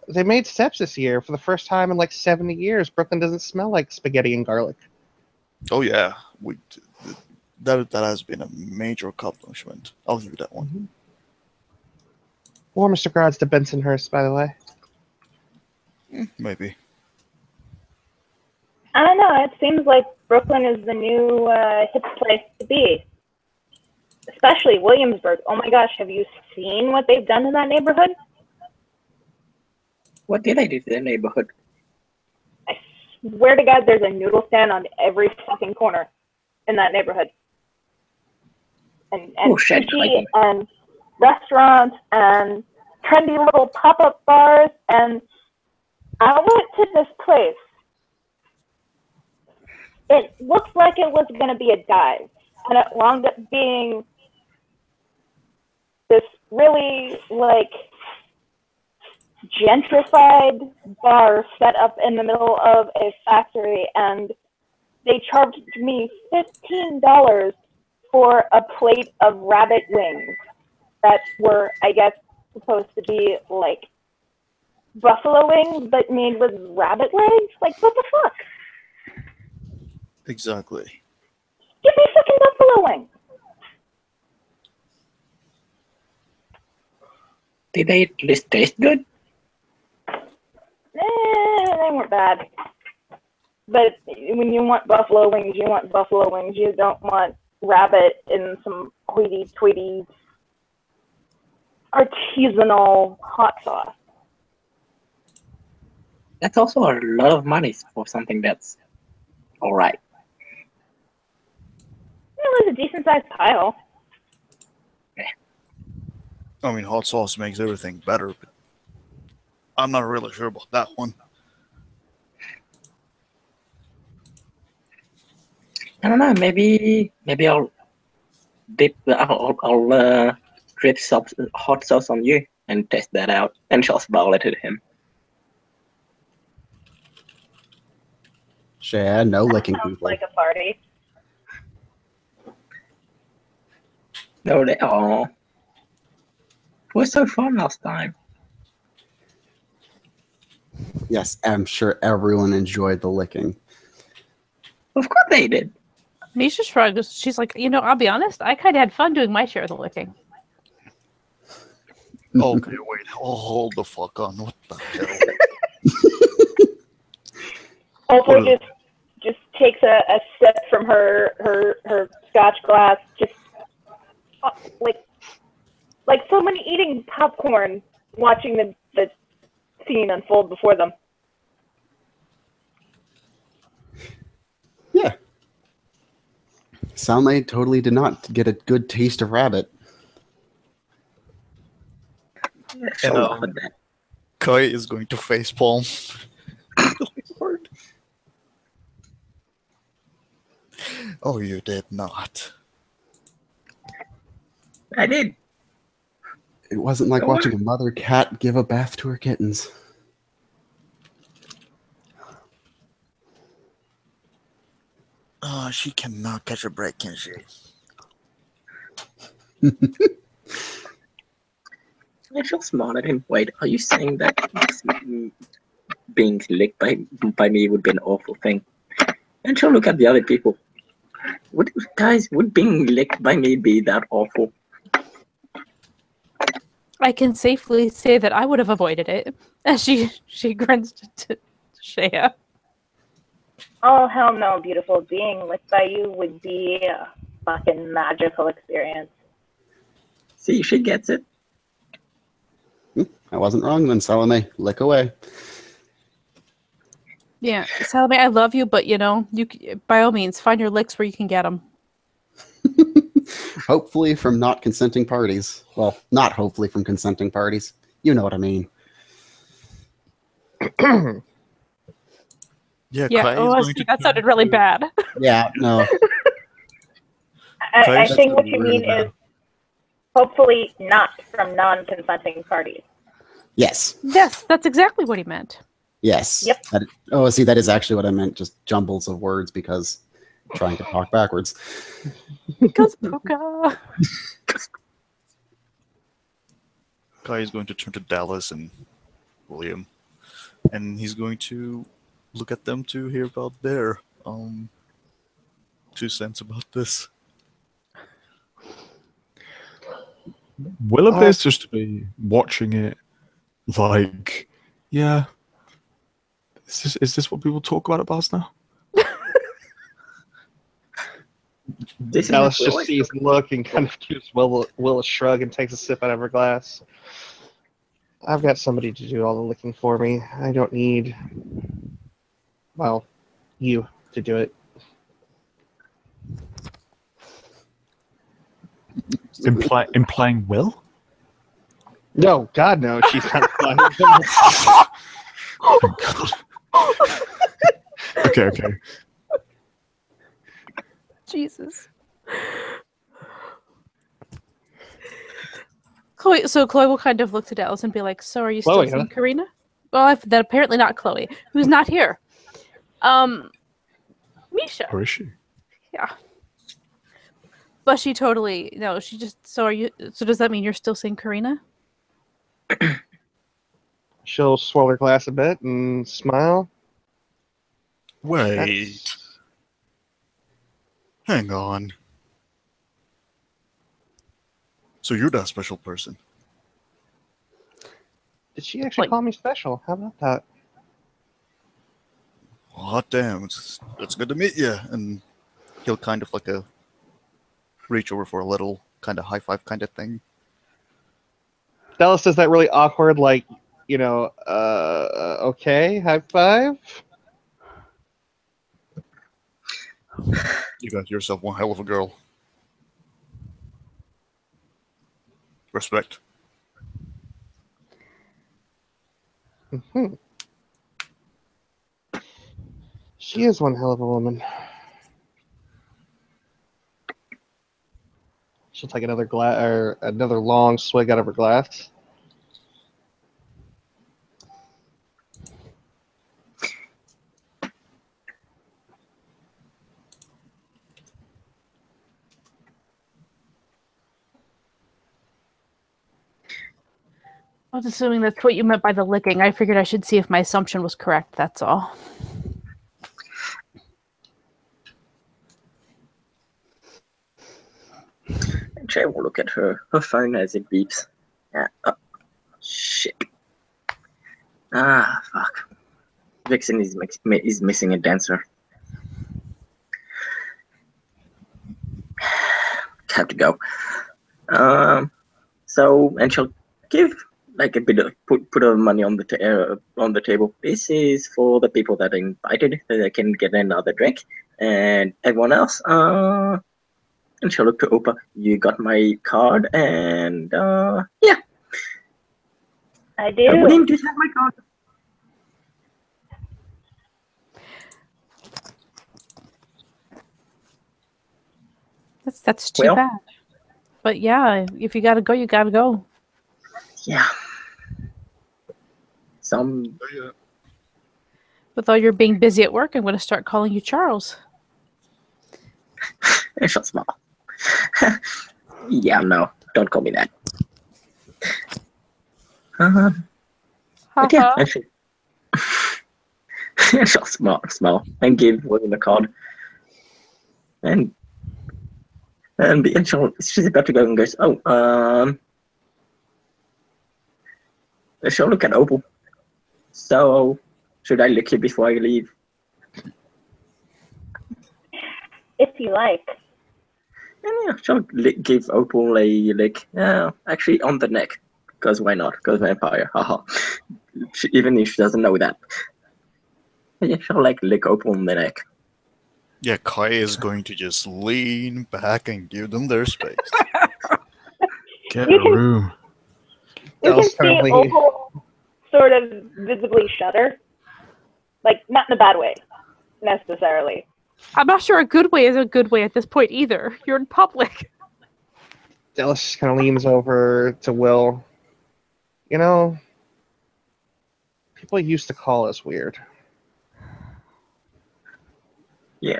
they made steps this year for the first time in like 70 years. Brooklyn doesn't smell like spaghetti and garlic. Oh yeah, that has been a major accomplishment. I'll give you that one. Warmest regards to Bensonhurst, by the way. Maybe. I don't know. It seems like Brooklyn is the new hip place to be. Especially Williamsburg. Oh my gosh, have you seen what they've done in that neighborhood? What did I do to the neighborhood? I swear to God, there's a noodle stand on every fucking corner in that neighborhood. And Oh, shit, sushi and restaurants and trendy little pop-up bars. And I went to this place. It looked like it was going to be a dive. And it wound up being this really, like, gentrified bar set up in the middle of a factory, and they charged me $15 for a plate of rabbit wings that were, I guess, supposed to be like buffalo wings but made with rabbit legs. Like, what the fuck? Exactly. Give me fucking buffalo wings. Did they at least taste good? They weren't bad. But when you want buffalo wings, you want buffalo wings. You don't want rabbit in some hoity-toity artisanal hot sauce. That's also a lot of money for something that's all right. It was a decent-sized pile. I mean, hot sauce makes everything better, but I'm not really sure about that one. I don't know. Maybe I'll drip hot sauce on you and test that out. And she'll smile at him. Yeah, no licking Sounds people. like a party. No, it was so fun last time. Yes, I'm sure everyone enjoyed the licking. Of course they did. Misha shrugs. She's like, I'll be honest. I kind of had fun doing my share of the licking. Okay, wait. Oh, hold the fuck on. What the hell? Opal just takes a sip from her scotch glass, just like someone eating popcorn, watching the scene unfold before them. Yeah. Soundly totally did not get a good taste of rabbit. She'll laugh at that. Kai is going to facepalm. Lord. Oh, you did not. I did. It wasn't like Don't watching a mother cat give a bath to her kittens. Oh, she cannot catch a break, can she? And she'll smile at him. Wait, are you saying that being licked by me would be an awful thing? And she'll look at the other people. Would being licked by me be that awful? I can safely say that I would have avoided it. As she grins to Shea. Oh, hell no, beautiful. Being licked by you would be a fucking magical experience. See, she gets it. I wasn't wrong then, Salome. Lick away. Yeah, Salome, I love you, but you by all means, find your licks where you can get them. Hopefully from not consenting parties. Well, not hopefully from consenting parties. You know what I mean. Yeah, Yeah, Kai is going to that sounded really bad. Yeah, no. I That's think what you really mean bad. is hopefully not from non-consenting parties. Yes. Yes, that's exactly what he meant. Yes. Yep. See, that is actually what I meant. Just jumbles of words because I'm trying to talk backwards. Because Puka. Kai is going to turn to Dallas and William, and he's going to look at them to hear about their 2 cents about this. Will appears just to be watching it like, yeah. Is this what people talk about at bars now? This is Dallas what just we sees the look and kind of gives Will a shrug and takes a sip out of her glass. I've got somebody to do all the licking for me. I don't need, well, you to do it. Implying Will? No, God, no, she's not flying. Thank God. Okay. Jesus. Chloe will kind of look to Dallas and be like, so are you Chloe, still seeing huh? Karina? Well, that apparently not Chloe, who's not here. Misha. Or is she? Yeah. But she totally, no, she just, so does that mean you're still seeing Karina? She'll swirl her glass a bit and smile. Wait, That's- hang on. So you're that special person? Did she actually call me special? How about that? Hot damn, it's good to meet you. And he'll kind of like reach over for a little kind of high five kind of thing. Dallas does that really awkward, like, okay, high five. You got yourself one hell of a girl. Respect. Mm-hmm. She is one hell of a woman. She'll take another another long swig out of her glass. I was assuming that's what you meant by the licking. I figured I should see if my assumption was correct, that's all. And Jay will look at her phone as it beeps. Yeah. Oh, shit. Ah, fuck. Vixen is missing a dancer. Have to go. So, and she'll give like a bit of put of money on the table. This is for the people that are invited, so they can get another drink, and everyone else. And she'll look to Opa. You got my card, and yeah. I do. William, do you have my card? That's too Well. bad. But yeah, if you gotta go, you gotta go. Yeah. Some. With all your being busy at work, I'm gonna start calling you Charles. And she'll smile. Yeah, no, don't call me that. But yeah, and she'll smile and give William a card. And she's about to go and goes, she'll look at Opal. So, should I lick you before I leave? If you like. And yeah, she'll give Opal a lick. Actually, on the neck. Because why not? Because vampire. Haha. Even if she doesn't know that. But yeah, she'll lick Opal on the neck. Yeah, Kai is going to just lean back and give them their space. Get a room. You can see Opal sort of visibly shudder. Like, not in a bad way, necessarily. I'm not sure a good way is a good way at this point either. You're in public. Dallas just kind of leans over to Will. You know, people used to call us weird. Yeah.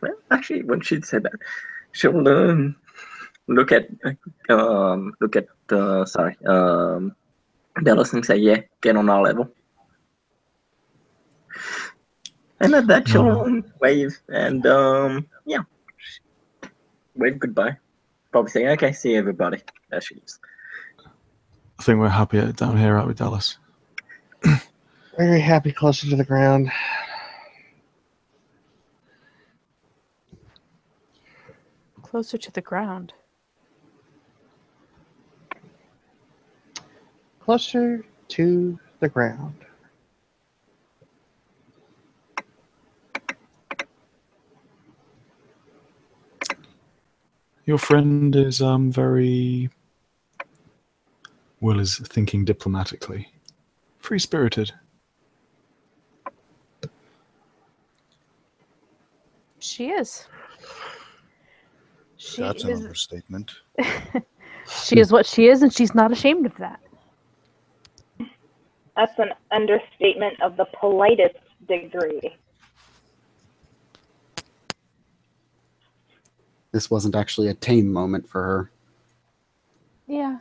Well, actually, when she said that, she'll look at Dallas and say, "Yeah, get on our level." And at that, she'll wave and yeah, wave goodbye. Probably saying, "Okay, see everybody." As she leaves. I think we're happier down here, aren't we, Dallas? Very happy closer to the ground. Closer to the ground. Closer to the ground. Your friend is very... Will is thinking diplomatically. Free-spirited. She is. That's an understatement. She is what she is, and she's not ashamed of that. That's an understatement of the politest degree. This wasn't actually a tame moment for her. Yeah.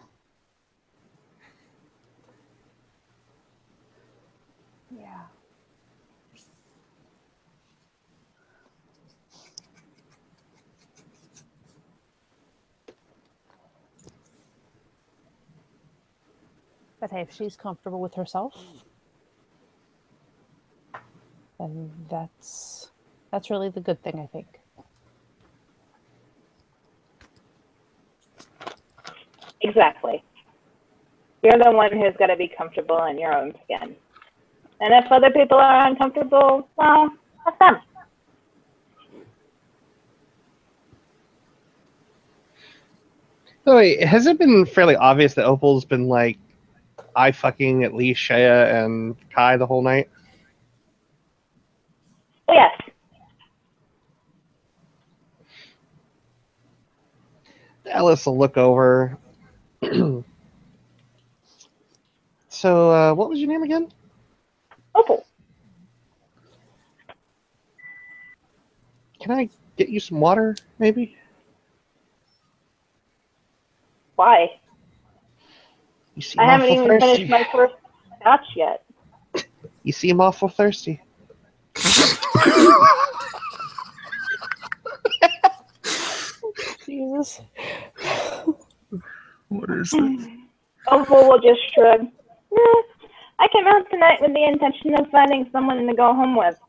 Yeah. But hey, if she's comfortable with herself, then that's really the good thing, I think. Exactly. You're the one who's got to be comfortable in your own skin. And if other people are uncomfortable, well, that's them. So wait, has it been fairly obvious that Opal's been like eye fucking at least Shea and Kai the whole night? Oh, yes. Alice will look over. So, what was your name again? Opal. Can I get you some water, maybe? Why? You seem I haven't awful even thirsty. finished my first scotch yet. You seem awful thirsty. Jesus. What is this? Opal will just shrug. I came out tonight with the intention of finding someone to go home with.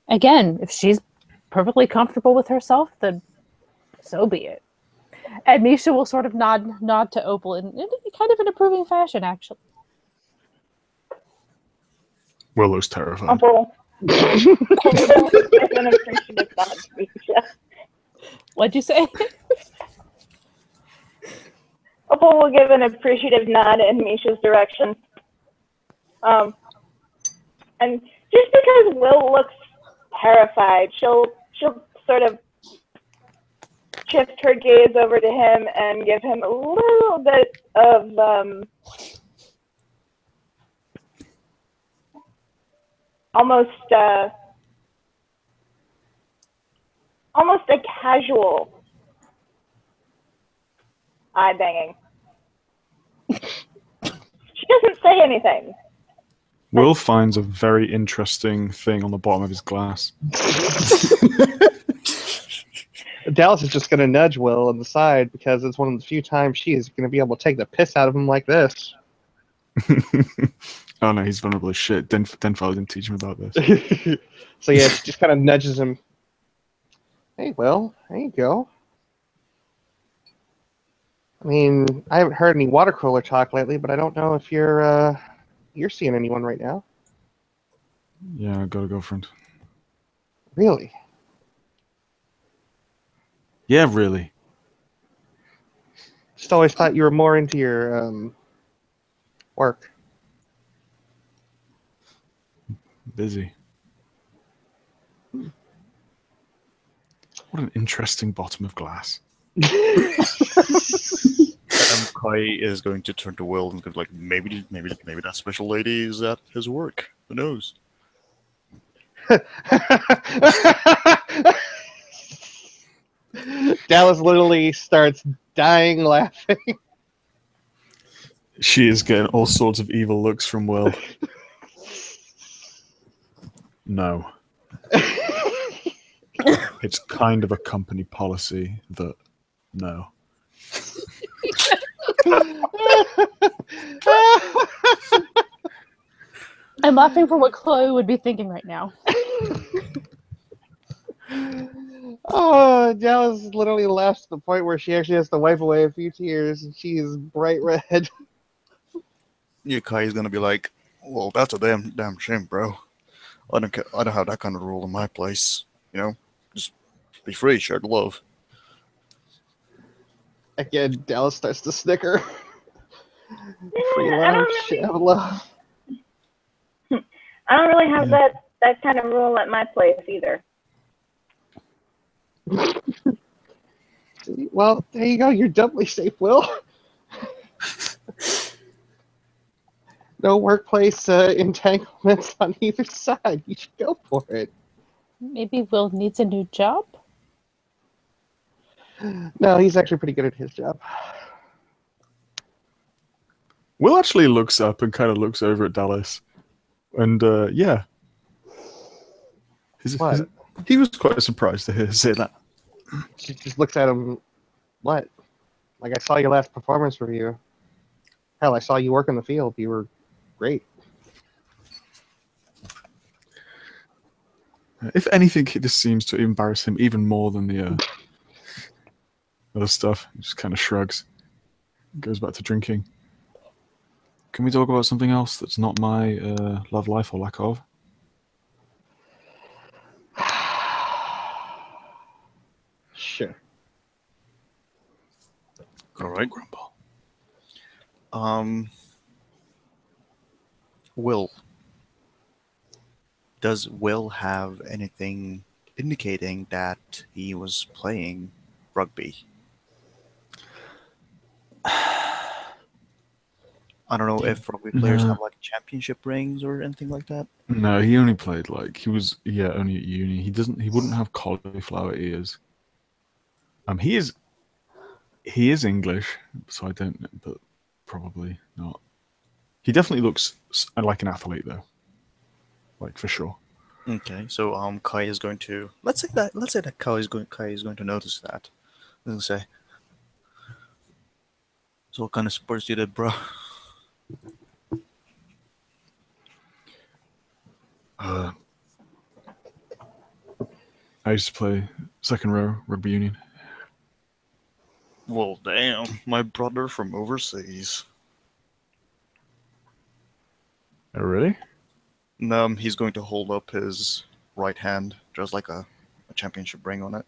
Again, if she's perfectly comfortable with herself, then so be it. And Misha will sort of nod to Opal in kind of an approving fashion, actually. Willow's terrified. Opal will give an appreciative nod to Misha. What'd you say? Opal will give an appreciative nod in Misha's direction. And just because Will looks terrified, she'll sort of shift her gaze over to him and give him a little bit of almost a casual eye banging. She doesn't say anything. Will finds a very interesting thing on the bottom of his glass. Dallas is just going to nudge Will on the side because it's one of the few times she is going to be able to take the piss out of him like this. Oh no, he's vulnerable as shit. Denfell didn't teach him about this. So yeah, she just kind of nudges him. Hey, Will, there you go. I mean, I haven't heard any water cooler talk lately, but I don't know if you're seeing anyone right now. Yeah, I got a girlfriend. Really? Yeah, really. Just always thought you were more into your work. Busy. What an interesting bottom of glass. Kai is going to turn to Will and go like, maybe that special lady is at his work. Who knows? Dallas literally starts dying laughing. She is getting all sorts of evil looks from Will. No. It's kind of a company policy that no. I'm laughing for what Chloe would be thinking right now. Oh, Dallas literally laughs to the point where she actually has to wipe away a few tears, and she is bright red. Yeah, Kai is gonna be like, well, that's a damn shame, bro. I don't have that kind of rule in my place. You know, just be free, share the love. Again, Dallas starts to snicker. Free I love, don't share love. I don't really have that kind of rule at my place either. Well, there you go. You're doubly safe, Will. No workplace entanglements on either side. You should go for it. Maybe Will needs a new job? No, he's actually pretty good at his job. Will actually looks up and kind of looks over at Dallas. And yeah. What? He was quite surprised to hear her say that. She just looks at him. What? Like, I saw your last performance review. Hell, I saw you work in the field. You were great. If anything, it just seems to embarrass him even more than the other stuff. He just kind of shrugs. Goes back to drinking. Can we talk about something else that's not my love life or lack of? Sure. All right. Grumble. Will. Does Will have anything indicating that he was playing rugby? I don't know if rugby players No. have like championship rings or anything like that. No, he only played he was only at uni. He wouldn't have cauliflower ears. He is English, so I don't know, but probably not. He definitely looks like an athlete though. Like for sure. Okay, so Kai is going to let's say that Kai is going to notice that. And say, so what kind of sports you did, bro? I used to play second row rugby union. Well, damn, my brother from overseas. Oh, really? He's going to hold up his right hand. There's like a championship ring on it.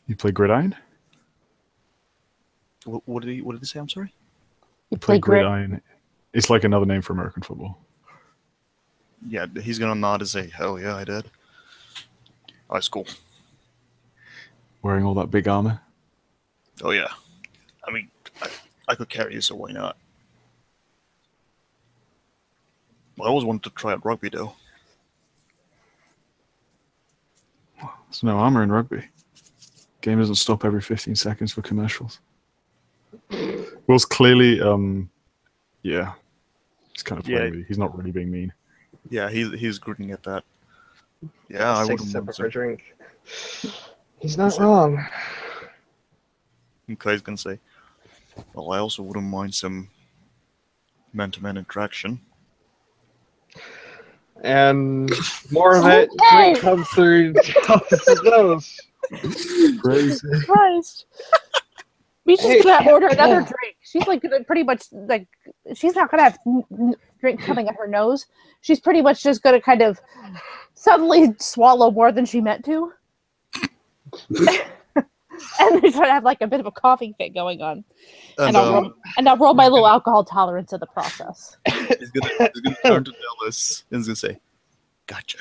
You play gridiron? What did he say? I'm sorry. You play grid. gridiron. It's like another name for American football. Yeah, he's gonna nod and say, "Hell yeah, I did." That's cool. Wearing all that big armor. Oh yeah. I mean, I could carry you, so why not? I always wanted to try out rugby though. There's no armor in rugby. Game doesn't stop every 15 seconds for commercials. Will's clearly, yeah, he's kind of playing with you. He's not really being mean. Yeah, he's grinning at that. Yeah, I wouldn't Sip mind of a some. drink. He's not wrong. And Kai's gonna say, "Well, I also wouldn't mind some man-to-man interaction." And more of it drink comes through Thomas's nose. Crazy. Christ. Misha's Hey, gonna order another drink. She's like gonna pretty much like she's not gonna have drink coming at her nose. She's pretty much just gonna kind of suddenly swallow more than she meant to. And she's gonna have like a bit of a coughing fit going on. And I'll roll my low alcohol tolerance in the process. He's gonna turn to Dallas and he's gonna say, "Gotcha."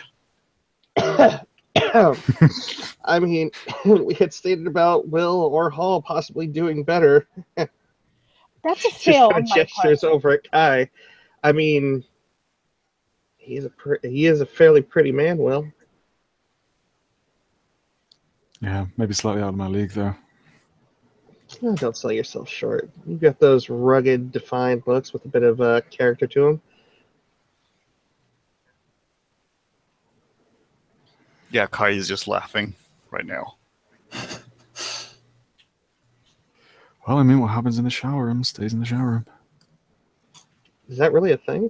I mean, we had stated about Will or Hall possibly doing better. That's a Just fail kind on of my gestures part. over at Kai. I mean, he is a fairly pretty man, Will. Yeah, maybe slightly out of my league though. Oh, don't sell yourself short. You've got those rugged, defined looks with a bit of character to them. Yeah, Kai is just laughing right now. Well, I mean, what happens in the shower room stays in the shower room. Is that really a thing?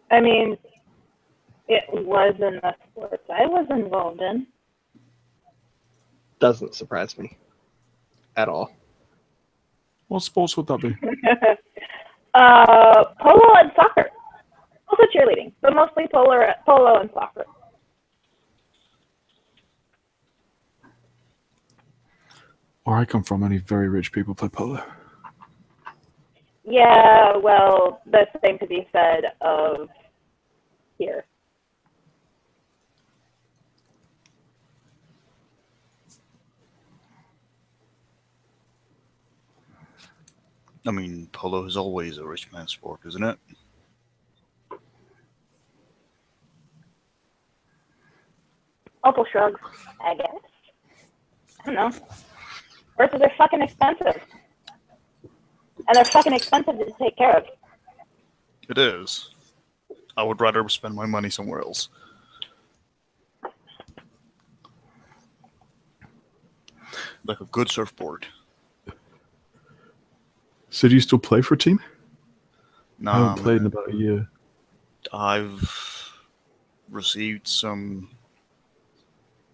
I mean, it was in the sports I was involved in. Doesn't surprise me at all. What sports would that be? Polo and soccer. Also cheerleading, but mostly polo and soccer. Where I come from, only very rich people play polo. Yeah, well, the same could be said of here. I mean, polo is always a rich man's sport, isn't it? Opal shrugs, I guess. I don't know. Horses are fucking expensive. And they're fucking expensive to take care of. It is. I would rather spend my money somewhere else. Like a good surfboard. So do you still play for a team? I Nah, haven't played in about a year. I've received some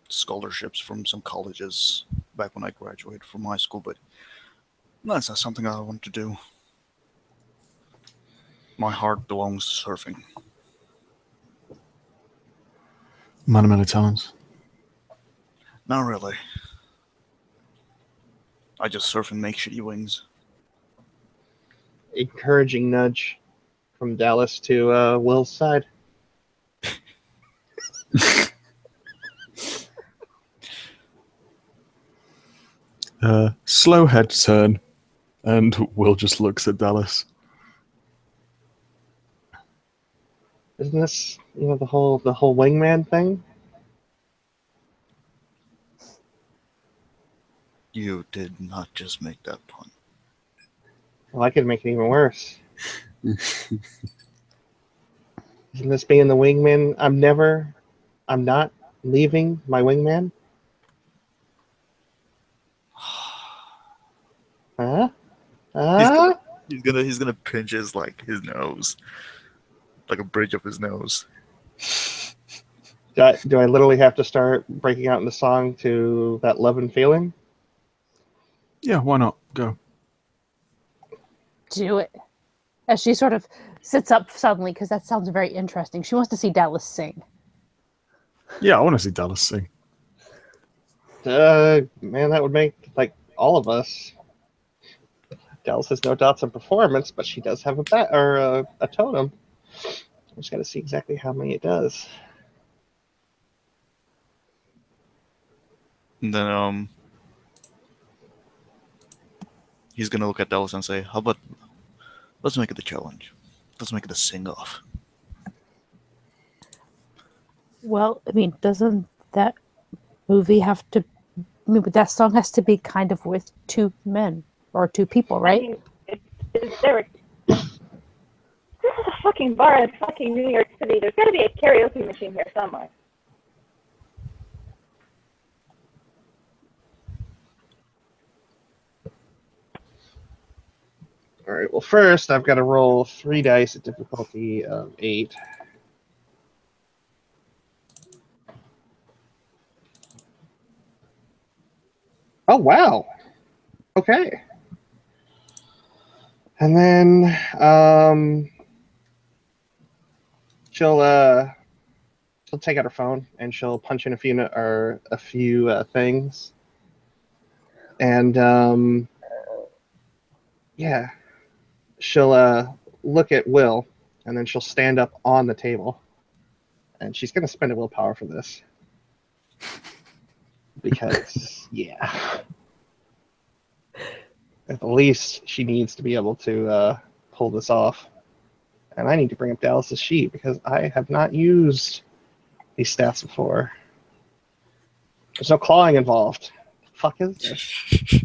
scholarships from some colleges back when I graduated from high school, but that's not something I want to do. My heart belongs to surfing. Man of many talents. Not really. I just surf and make shitty wings. Encouraging nudge from Dallas to Will's side. Slow head turn, and Will just looks at Dallas. Isn't this, the whole wingman thing? You did not just make that pun. Well, I could make it even worse. Isn't this being the wingman? I'm not leaving my wingman. Huh? He's gonna pinch his nose, like a bridge of his nose. Do I literally have to start breaking out in the song to that love and feeling? Yeah, why not? Go. Do it. As she sort of sits up suddenly, because that sounds very interesting. She wants to see Dallas sing. Yeah, I want to see Dallas sing. Man, that would make all of us. Dallas has no dots on performance, but she does have a totem. I just got to see exactly how many it does. And then he's gonna look at Dallas and say, "How about let's make it a challenge? Let's make it a sing-off." Well, I mean, doesn't that movie have to? I mean, that song has to be kind of with two men or two people, I right? mean, this is a fucking bar in fucking New York City. There's got to be a karaoke machine here somewhere. All right. Well, first I've got to roll 3 dice at difficulty of 8. Oh wow. Okay. And then she'll take out her phone and she'll punch in a few things, and yeah, she'll look at Will, and then she'll stand up on the table, and she's gonna spend a willpower for this because yeah, at the least she needs to be able to pull this off. And I need to bring up Dallas's sheet because I have not used these stats before. There's no clawing involved. The fuck is this?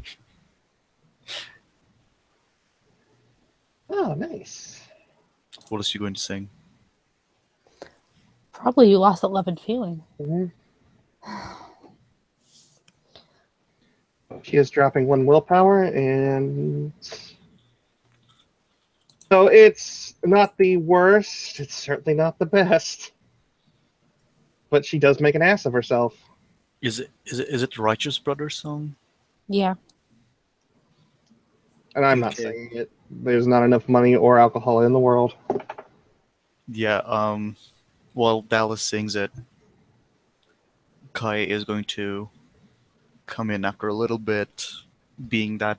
Oh, nice. What is she going to sing? Probably you lost that love and feeling. Mm-hmm. She is dropping 1 willpower, and so it's not the worst. It's certainly not the best. But she does make an ass of herself. Is it the Righteous Brothers song? Yeah. And I'm not Okay. saying it. There's not enough money or alcohol in the world. Yeah. While Dallas sings it, Kai is going to come in after a little bit, being that,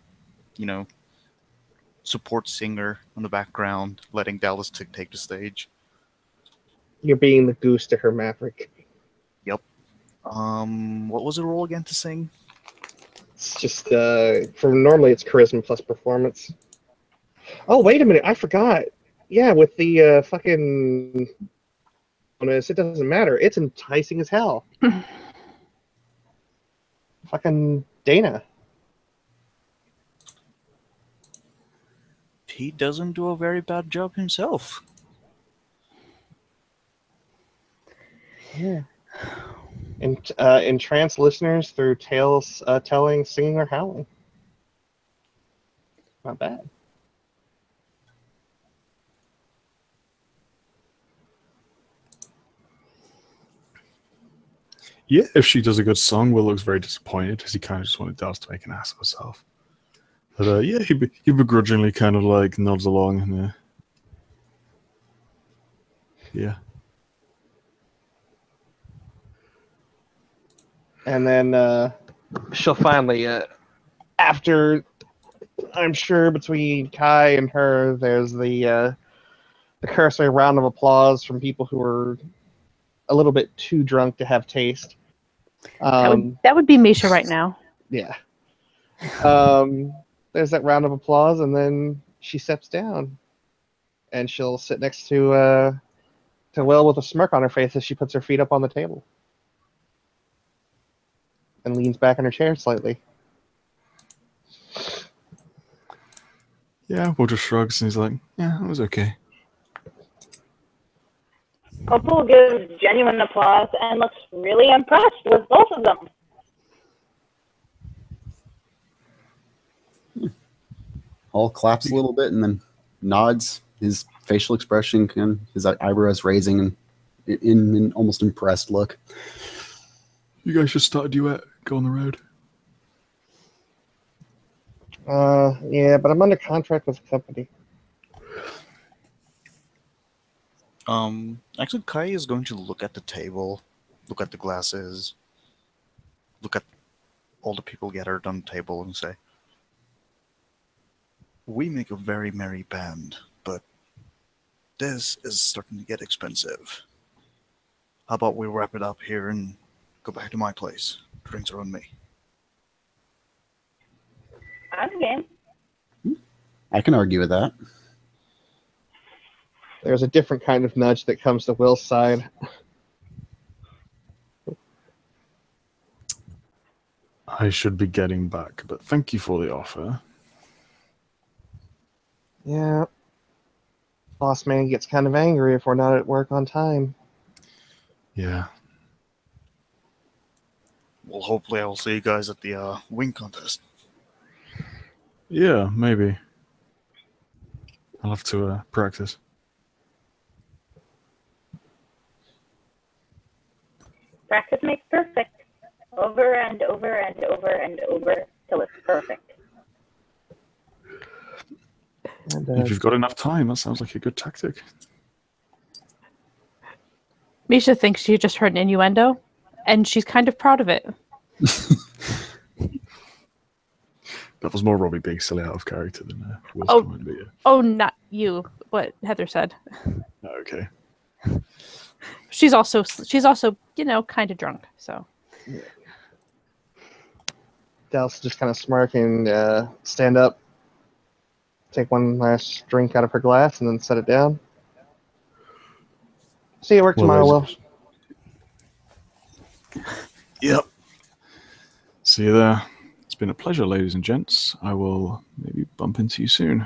support singer on the background, letting Dallas take the stage. You're being the goose to her maverick. Yep. What was the role again to sing? It's just normally it's charisma plus performance. Oh, wait a minute, I forgot. Yeah, with the fucking bonus, it doesn't matter. It's enticing as hell. Fucking Dana. He doesn't do a very bad job himself. Yeah. And entrance listeners through tales telling, singing, or howling. Not bad. Yeah, if she does a good song, Will looks very disappointed because he kind of just wanted Dallas to make an ass of herself. But yeah, he begrudgingly kind of like nods along and yeah. And then she'll finally, after, I'm sure between Kai and her, there's the cursory round of applause from people who are a little bit too drunk to have taste. That would be Misha right now. Yeah. There's that round of applause, and then she steps down, and she'll sit next to Will with a smirk on her face as she puts her feet up on the table and leans back in her chair slightly. Yeah, Will just shrugs and he's like, yeah, it was okay. Opal gives genuine applause and looks really impressed with both of them. Hall claps a little bit and then nods, his facial expression, and his eyebrows raising in an almost impressed look. You guys should start a duet. Go on the road. Yeah, but I'm under contract with the company. Actually, Kai is going to look at the table, look at the glasses, look at all the people gathered on the table and say, we make a very merry band, but this is starting to get expensive. How about we wrap it up here and go back to my place? Drinks are on me. I'm game. I can argue with that. There's a different kind of nudge that comes to Will's side. I should be getting back, but thank you for the offer. Yeah. Boss man gets kind of angry if we're not at work on time. Yeah. Well, hopefully I'll see you guys at the wing contest. Yeah, maybe. I'll have to practice. Practice makes perfect. Over and over and over and over till it's perfect. And, If you've got enough time, that sounds like a good tactic. Misha thinks she just heard an innuendo, and she's kind of proud of it. That was more Robbie being silly out of character than Will's Oh. comment, but yeah. Oh, not you. What Heather said. Okay. She's also, kind of drunk. So Dallas just kind of smirk and stand up, take one last drink out of her glass, and then set it down. See you at work tomorrow, Will. Yep. See you there. It's been a pleasure, ladies and gents. I will maybe bump into you soon.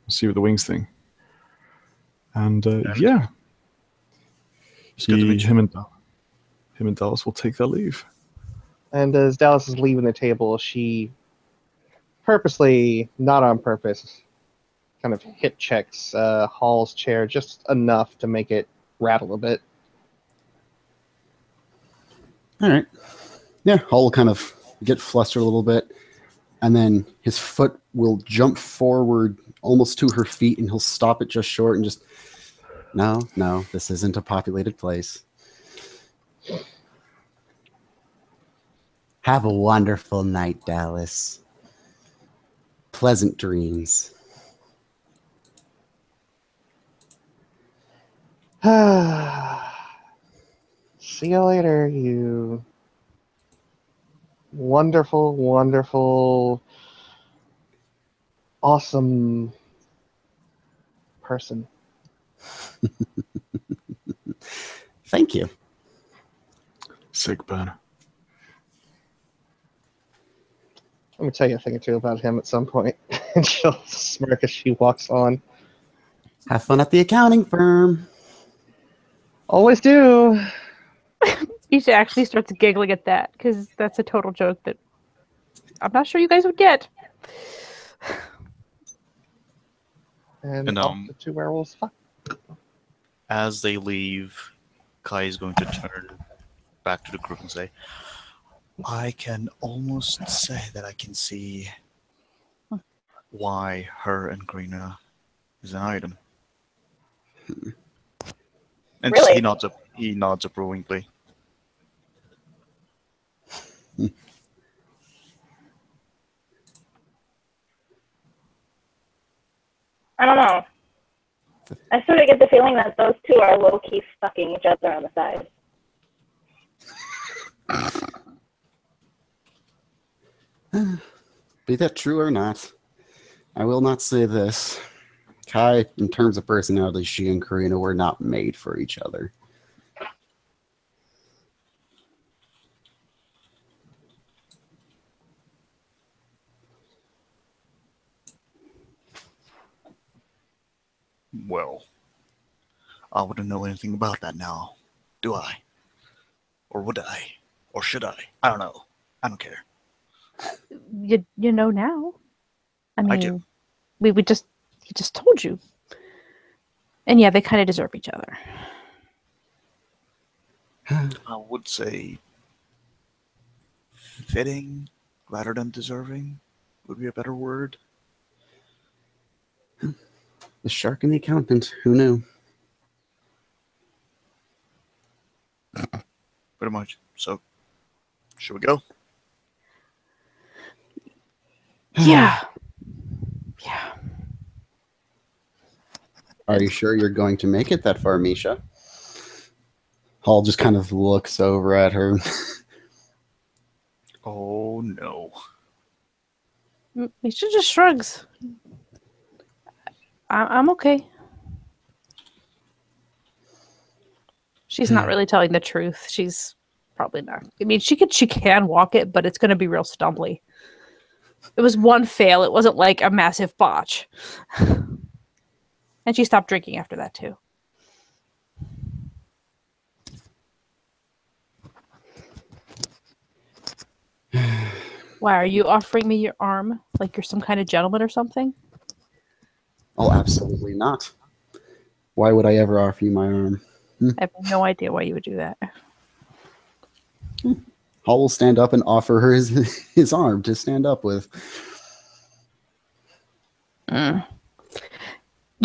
See you at the wings thing. And yeah. Him and Dallas will take their leave. And as Dallas is leaving the table, she purposely, not on purpose, kind of hip checks Hall's chair just enough to make it rattle a bit. All right. Yeah, Hall will kind of get flustered a little bit, and then his foot will jump forward almost to her feet, and he'll stop it just short and just, no, this isn't a populated place. Have a wonderful night, Dallas. Pleasant dreams. See you later, you wonderful, wonderful, awesome person. Thank you. Sick burn. Let me tell you a thing or two about him at some point. And she'll smirk as she walks on. Have fun at the accounting firm. Always do. Misha actually starts giggling at that because that's a total joke that I'm not sure you guys would get. And off the two werewolves fuck. As they leave, Kai is going to turn back to the group and say, I can almost say that I can see why her and Grina is an item. And Really? he nods approvingly. I don't know. I sort of get the feeling that those two are low-key fucking each other on the side. Be that true or not, I will not say this. Kai, in terms of personality, she and Karina were not made for each other. Well, I wouldn't know anything about that now, do I? Or would I? Or should I? I don't know. I don't care. You know now. I mean, I do. he just told you. And yeah, they kind of deserve each other. I would say fitting rather than deserving would be a better word. The shark and the accountant, who knew? Pretty much. So, should we go? Yeah. Yeah. Are you sure you're going to make it that far, Misha? Hall just kind of looks over at her. Oh, no. Misha just shrugs. I'm okay. She's not really telling the truth. She's probably not. I mean, she can walk it, but it's going to be real stumbly. It was one fail. It wasn't like a massive botch. And she stopped drinking after that too. Why are you offering me your arm like you're some kind of gentleman or something? Oh, absolutely not. Why would I ever offer you my arm? I have no idea why you would do that. Hall will stand up and offer her his arm to stand up with.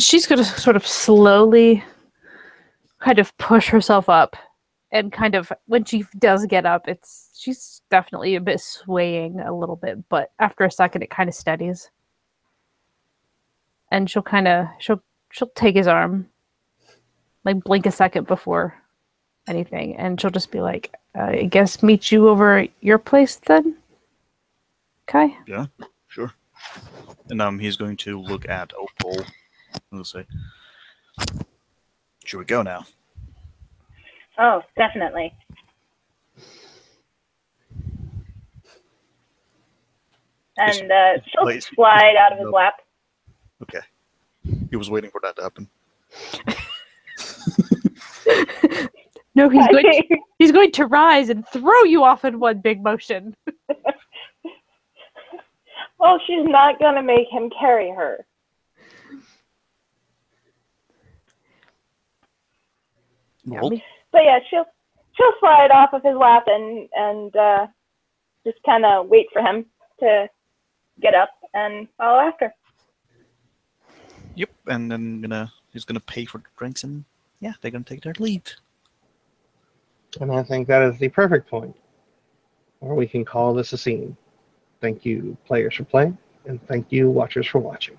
She's going to sort of slowly kind of push herself up. And kind of, when she does get up, she's definitely a bit swaying a little bit. But after a second, it kind of steadies. And she'll take his arm, like blink a second before anything. And she'll just be like, I guess meet you over at your place then? Kai? Yeah, sure. And he's going to look at Opal and he'll say, should we go now? Oh, definitely. And she'll Please. slide out of his lap. Okay. He was waiting for that to happen. No, he's going to rise and throw you off in one big motion. Well, she's not going to make him carry her. Well, But yeah, she'll slide off of his lap and just kind of wait for him to get up and follow after. yep. And then he's gonna pay for the drinks, and yeah, they're gonna take their leave. And I think that is the perfect point where we can call this a scene. Thank you, players, for playing, and thank you, watchers, for watching.